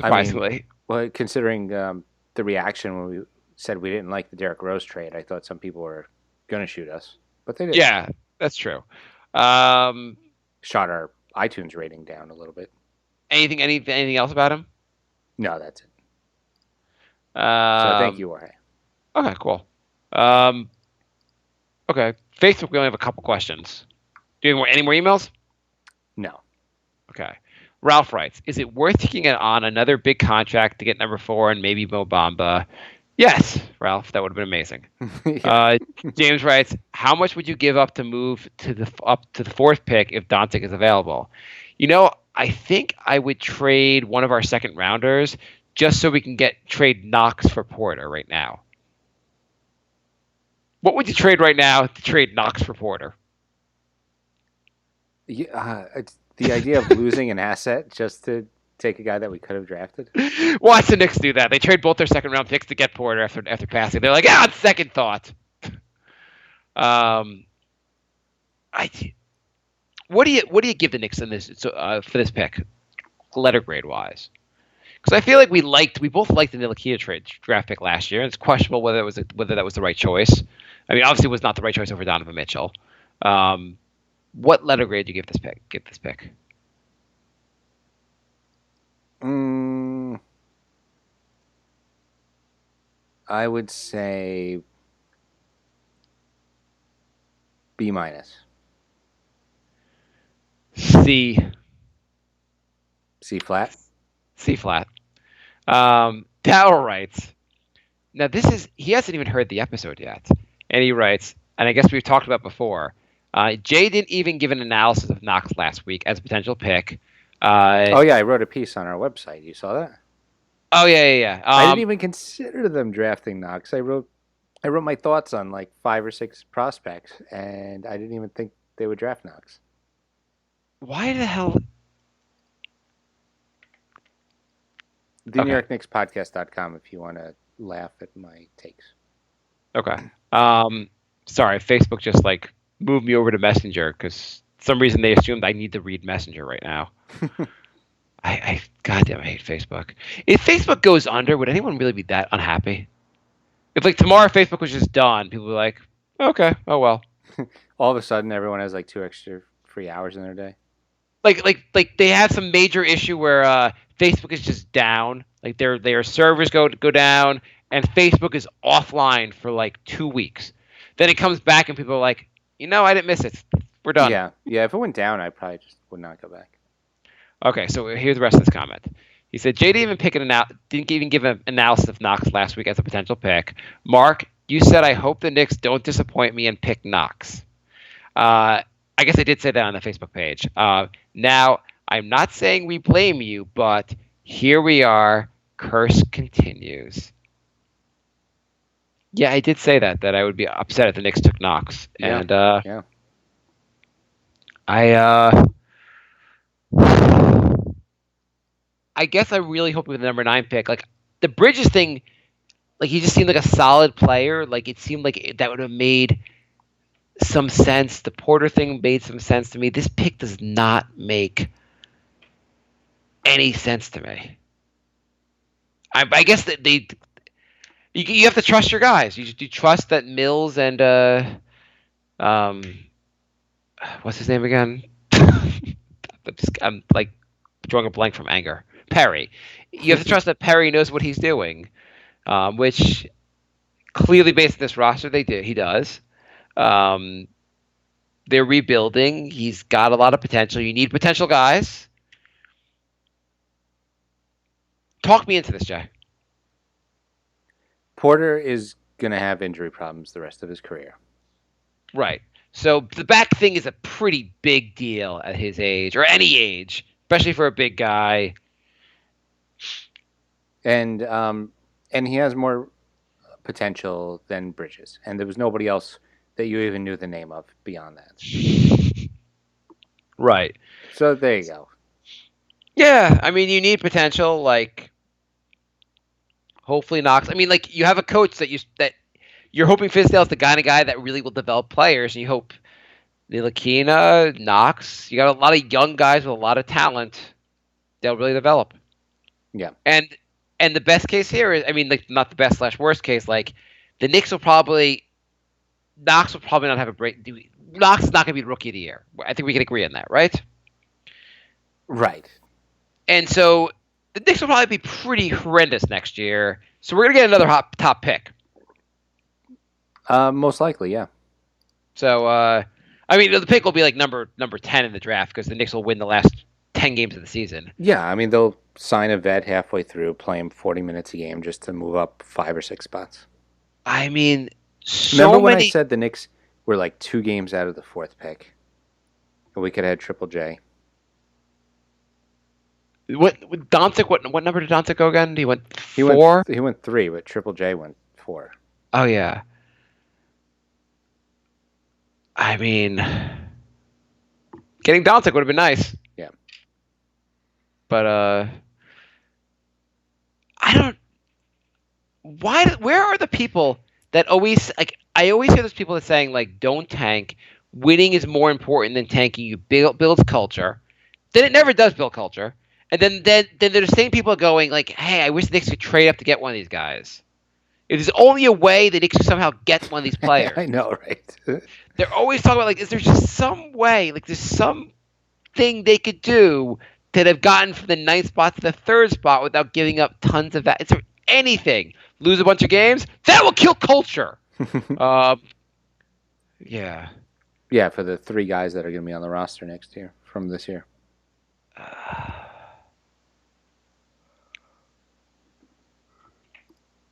I mean, well, considering the reaction when we said we didn't like the Derrick Rose trade, I thought some people were going to shoot us, but they didn't. Yeah, that's true. Shot our iTunes rating down a little bit. Anything else about him? No, that's it. So thank you, Jorge. Okay, cool. Okay, Facebook, we only have a couple questions. Do you have any more emails? No. Okay. Ralph writes, is it worth taking on another big contract to get number 4 and maybe Mo Bamba? Yes, Ralph, that would have been amazing. Yeah. James writes, how much would you give up to move up to the 4th pick if Doncic is available? I think I would trade one of our second rounders just so we can trade Knox for Porter right now. What would you trade right now to trade Knox for Porter? Yeah, it's the idea of losing an asset just to take a guy that we could have drafted. Watch the Knicks do that. They trade both their second round picks to get Porter after passing. They're like, on second thought. What do you give the Knicks in this for this pick, letter grade wise? Because I feel like we both liked the Ntilikina draft pick last year. It's questionable whether that was the right choice. I mean, obviously, it was not the right choice over Donovan Mitchell. What letter grade do you give this pick? I would say B-. C. C flat. C flat. Tower writes, now he hasn't even heard the episode yet. And he writes, and I guess we've talked about before, Jay didn't even give an analysis of Knox last week as a potential pick. Oh, yeah, I wrote a piece on our website. You saw that? Oh, yeah. I didn't even consider them drafting Knox. I wrote my thoughts on like 5 or 6 prospects, and I didn't even think they would draft Knox. Why the hell? The NewYorkKnicksPodcast.com if you want to laugh at my takes. Okay. Sorry, Facebook just moved me over to Messenger because for some reason they assumed I need to read Messenger right now. Goddamn, I hate Facebook. If Facebook goes under, would anyone really be that unhappy? If tomorrow Facebook was just done, people would be like, okay, oh well. All of a sudden, everyone has 2 extra free hours in their day. Like they had some major issue where Facebook is just down. Like their servers go down, and Facebook is offline for like 2 weeks. Then it comes back, and people are like, I didn't miss it. We're done. Yeah. If it went down, I probably just would not go back. Okay, so here's the rest of this comment. He said, Jay didn't even give an analysis of Knox last week as a potential pick. Mark, you said, I hope the Knicks don't disappoint me and pick Knox. I guess I did say that on the Facebook page. Now, I'm not saying we blame you, but here we are. Curse continues. Yeah, I did say that I would be upset if the Knicks took Knox. Yeah. And Yeah. I guess I really hope with the number 9 pick. Like the Bridges thing, like he just seemed like a solid player. Like it seemed like that would have made some sense. The Porter thing made some sense to me. This pick does not make any sense to me. I guess that you have to trust your guys. You trust that Mills and what's his name again? I'm like drawing a blank from anger. Perry. You have to trust that Perry knows what he's doing, which clearly based on this roster, he does. They're rebuilding. He's got a lot of potential. You need potential guys. Talk me into this, Jay. Porter is going to have injury problems the rest of his career. Right. So the back thing is a pretty big deal at his age, or any age, especially for a big guy. And he has more potential than Bridges. And there was nobody else that you even knew the name of beyond that. Right. So there you go. Yeah, I mean, you need potential. Like, hopefully Knox. I mean, like you have a coach that you're hoping Fizdale's the kind of guy that really will develop players, and you hope Ntilikina, Knox. You got a lot of young guys with a lot of talent. They'll really develop. Yeah. And the best case here is, I mean, like not the best / worst case. Like the Knicks Knox will probably not have a break. Knox is not going to be Rookie of the Year. I think we can agree on that, right? Right. And so the Knicks will probably be pretty horrendous next year. So we're going to get another top pick. Most likely, yeah. So, I mean, the pick will be like number 10 in the draft because the Knicks will win the last 10 games of the season. Yeah, I mean, they'll sign a vet halfway through, play him 40 minutes a game just to move up 5 or 6 spots. I mean, Remember when I said the Knicks were like 2 games out of the 4th pick? And we could have had Triple J. What number did Doncic go again? He went 4? He went 3, but Triple J went 4. Oh, yeah. I mean, getting Doncic would have been nice. Yeah. But, I don't... Where are the people that always... Like, I always hear those people that saying, like, don't tank. Winning is more important than tanking. You builds culture. Then it never does build culture. And then there's the same people going, like, hey, I wish the Knicks could trade up to get one of these guys. If there's only a way the Knicks could somehow get one of these players. I know, right? They're always talking about, like, is there just some way, like, there's something they could do that have gotten from the 9th spot to the 3rd spot without giving up tons of that? Is there anything? Lose a bunch of games? That will kill culture. Yeah. Yeah, for the 3 guys that are going to be on the roster next year from this year.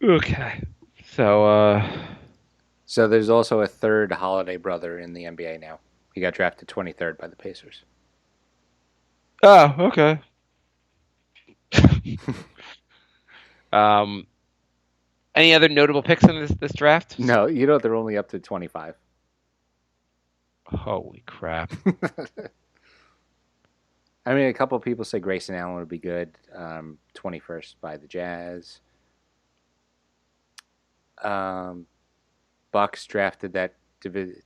Okay. So there's also a 3rd Holiday brother in the NBA now. He got drafted 23rd by the Pacers. Oh, okay. Any other notable picks in this draft? No, they're only up to 25. Holy crap. I mean, a couple of people say Grayson Allen would be good. 21st by the Jazz. Bucks drafted that DiVincenzo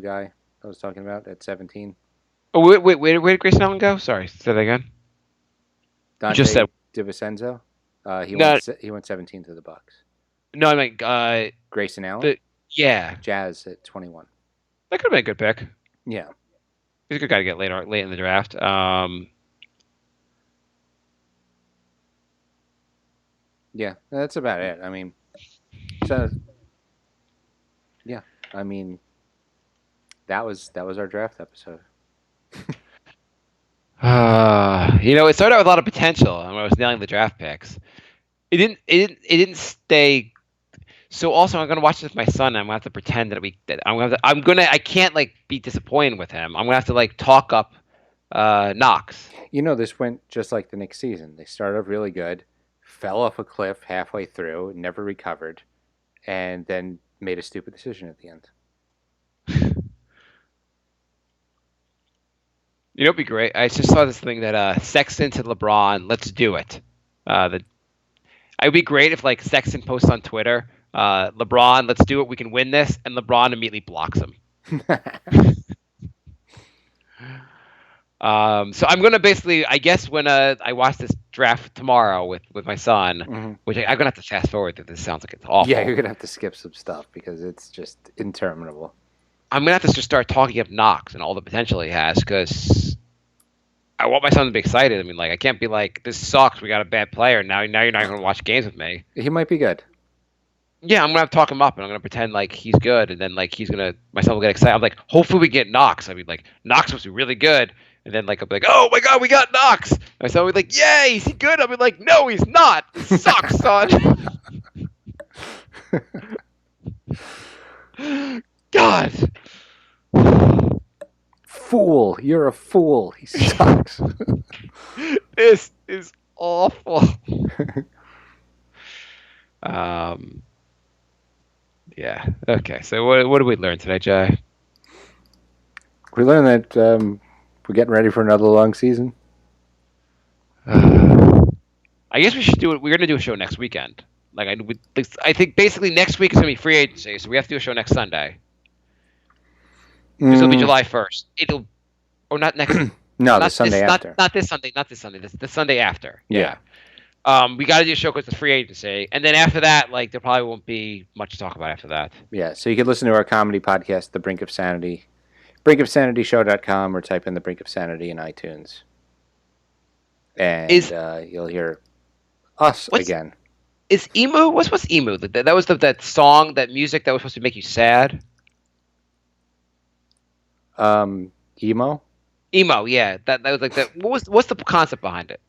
guy I was talking about at 17. Oh, wait, where did Grayson Allen go? Sorry, say that again. Dante Just said DiVincenzo. He went 17 to the Bucks. No, I mean Grayson Allen. Yeah, Jazz at 21. that could have been a good pick. Yeah. He's a good guy to get late in the draft. Yeah, that's about it. I mean, so yeah, I mean, that was our draft episode. It started out with a lot of potential when I was nailing the draft picks. It didn't stay. So also, I'm gonna watch this with my son. And I'm gonna have to pretend I can't like be disappointed with him. I'm gonna have to like talk up Knox. This went just like the Knicks season. They started off really good, fell off a cliff halfway through, never recovered, and then made a stupid decision at the end. It'd be great. I just saw this thing that Sexton to LeBron, let's do it. It'd be great if like Sexton posts on Twitter, LeBron, let's do it. We can win this, and LeBron immediately blocks him. So I'm gonna basically, I guess, when I watch this draft tomorrow with my son, which I'm gonna have to fast forward through. This sounds like it's awful. Yeah, you're gonna have to skip some stuff because it's just interminable. I'm gonna have to just start talking up Knox and all the potential he has because I want my son to be excited. I mean, like I can't be like, this sucks. We got a bad player now. You're not gonna watch games with me. He might be good. Yeah, I'm gonna have to talk him up, and I'm gonna pretend like he's good, and then like my son will get excited. I'm like, hopefully we get Knox. I mean, like Knox was really good, and then like I'll be like, oh my god, we got Knox. And my son will be like, yay, is he good? I'll be like, no, he's not. It sucks, son. God. Fool, you're a fool. He sucks. This is awful. Yeah. Okay. So what did we learn today, Jay? We learned that we're getting ready for another long season. I guess we should do it. We're gonna do a show next weekend. I think basically next week is gonna be free agency, so we have to do a show next Sunday. It'll be July 1st. Or not next. No, the Sunday after. Not this Sunday. Not this Sunday. The Sunday after. Yeah. We got to do a show because it's free agency, and then after that, like there probably won't be much to talk about after that. Yeah. So you can listen to our comedy podcast, The Brink of Sanity, brinkofsanityshow.com, or type in The Brink of Sanity in iTunes, and you'll hear us again. Is emu? What's emu? That was that song, that music that was supposed to make you sad. Emo. Emo, yeah. That was like that. What's the concept behind it?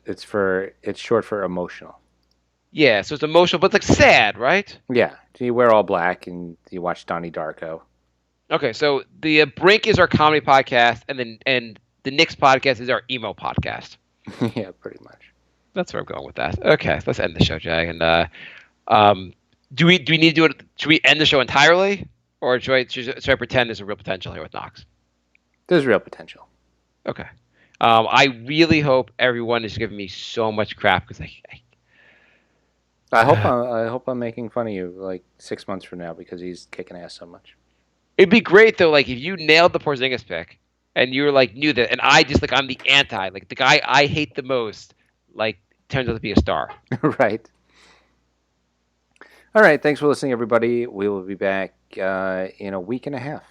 It's short for emotional. Yeah, so it's emotional, but it's like sad, right? Yeah. You wear all black and you watch Donnie Darko. Okay, so the Brink is our comedy podcast, and the Knicks podcast is our emo podcast. Yeah, pretty much. That's where I'm going with that. Okay, let's end the show, Jay. And do we need to do it? Should we end the show entirely, or should I pretend there's a real potential here with Knox? There's real potential. Okay. I really hope everyone is giving me so much crap because I hope I'm making fun of you like 6 months from now because he's kicking ass so much. It'd be great though, like if you nailed the Porzingis pick and you were like knew that, and I just like I'm the anti, like the guy I hate the most, like turns out to be a star. Right. All right. Thanks for listening, everybody. We will be back in a week and a half.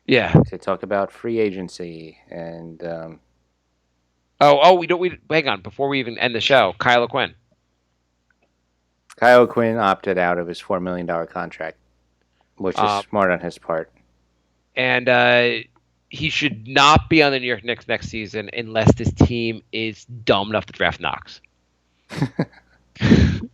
Yeah. To talk about free agency and. We hang on before we even end the show. Kyle O'Quinn. Kyle O'Quinn opted out of his $4 million contract, which is smart on his part. And he should not be on the New York Knicks next season unless this team is dumb enough to draft Knox.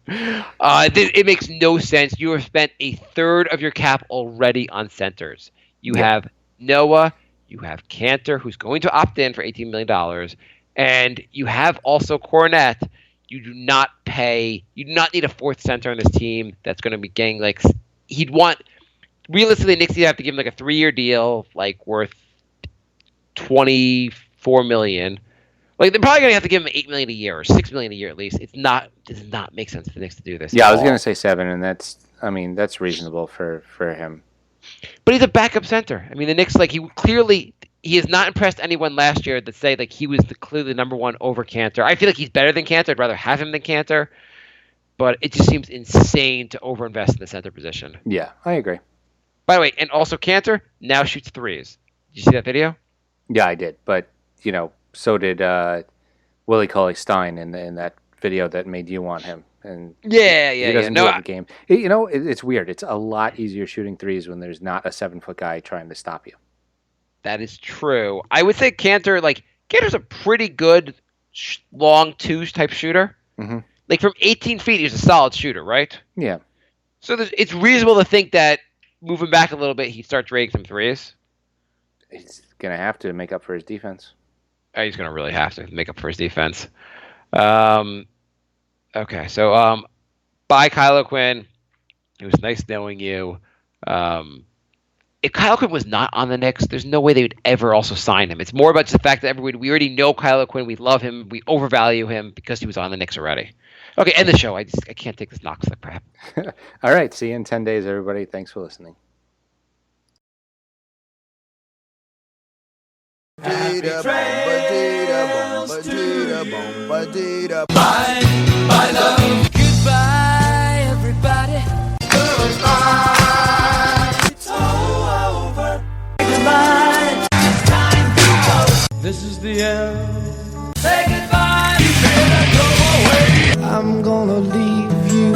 It makes no sense. You have spent a third of your cap already on centers. You have Noah. You have Cantor, who's going to opt in for $18 million. And you have also Cornette. You do not need a fourth center on this team that's going to be getting like realistically, Knicks would have to give him like a 3-year deal, like worth $24 million. Like they're probably going to have to give him $8 million a year or $6 million a year at least. It does not make sense for the Knicks to do this. Yeah, I was going to say 7, and that's reasonable for him. But he's a backup center. I mean, the Knicks, like he has not impressed anyone last year that say like he was clearly the number one over Cantor. I feel like he's better than Cantor. I'd rather have him than Cantor. But it just seems insane to overinvest in the center position. Yeah, I agree. By the way, and also Cantor now shoots threes. Did you see that video? Yeah, I did. But, so did Willie Cauley-Stein in that video that made you want him. And Yeah, he doesn't No, do it in the game. You know, it's weird. It's a lot easier shooting threes when there's not a 7-foot guy trying to stop you. that is true. I would say Cantor's a pretty good long twos type shooter. Mm-hmm. Like from 18 feet, he's a solid shooter, right? Yeah. So it's reasonable to think that moving back a little bit, he starts raking some threes. He's going to have to make up for his defense. Oh, he's going to really have to make up for his defense. Okay, so bye, Kylo Quinn. It was nice knowing you. If Kylo Quinn was not on the Knicks, there's no way they would ever also sign him. It's more about just the fact that we already know Kylo Quinn. We love him. We overvalue him because he was on the Knicks already. Okay, end the show. I can't take this knock slip crap. All right. See you in 10 days, everybody. Thanks for listening. Goodbye, everybody. Goodbye. It's all over. Goodbye. It's time to go. This is the end. Say goodbye. You better go away. I'm gonna leave you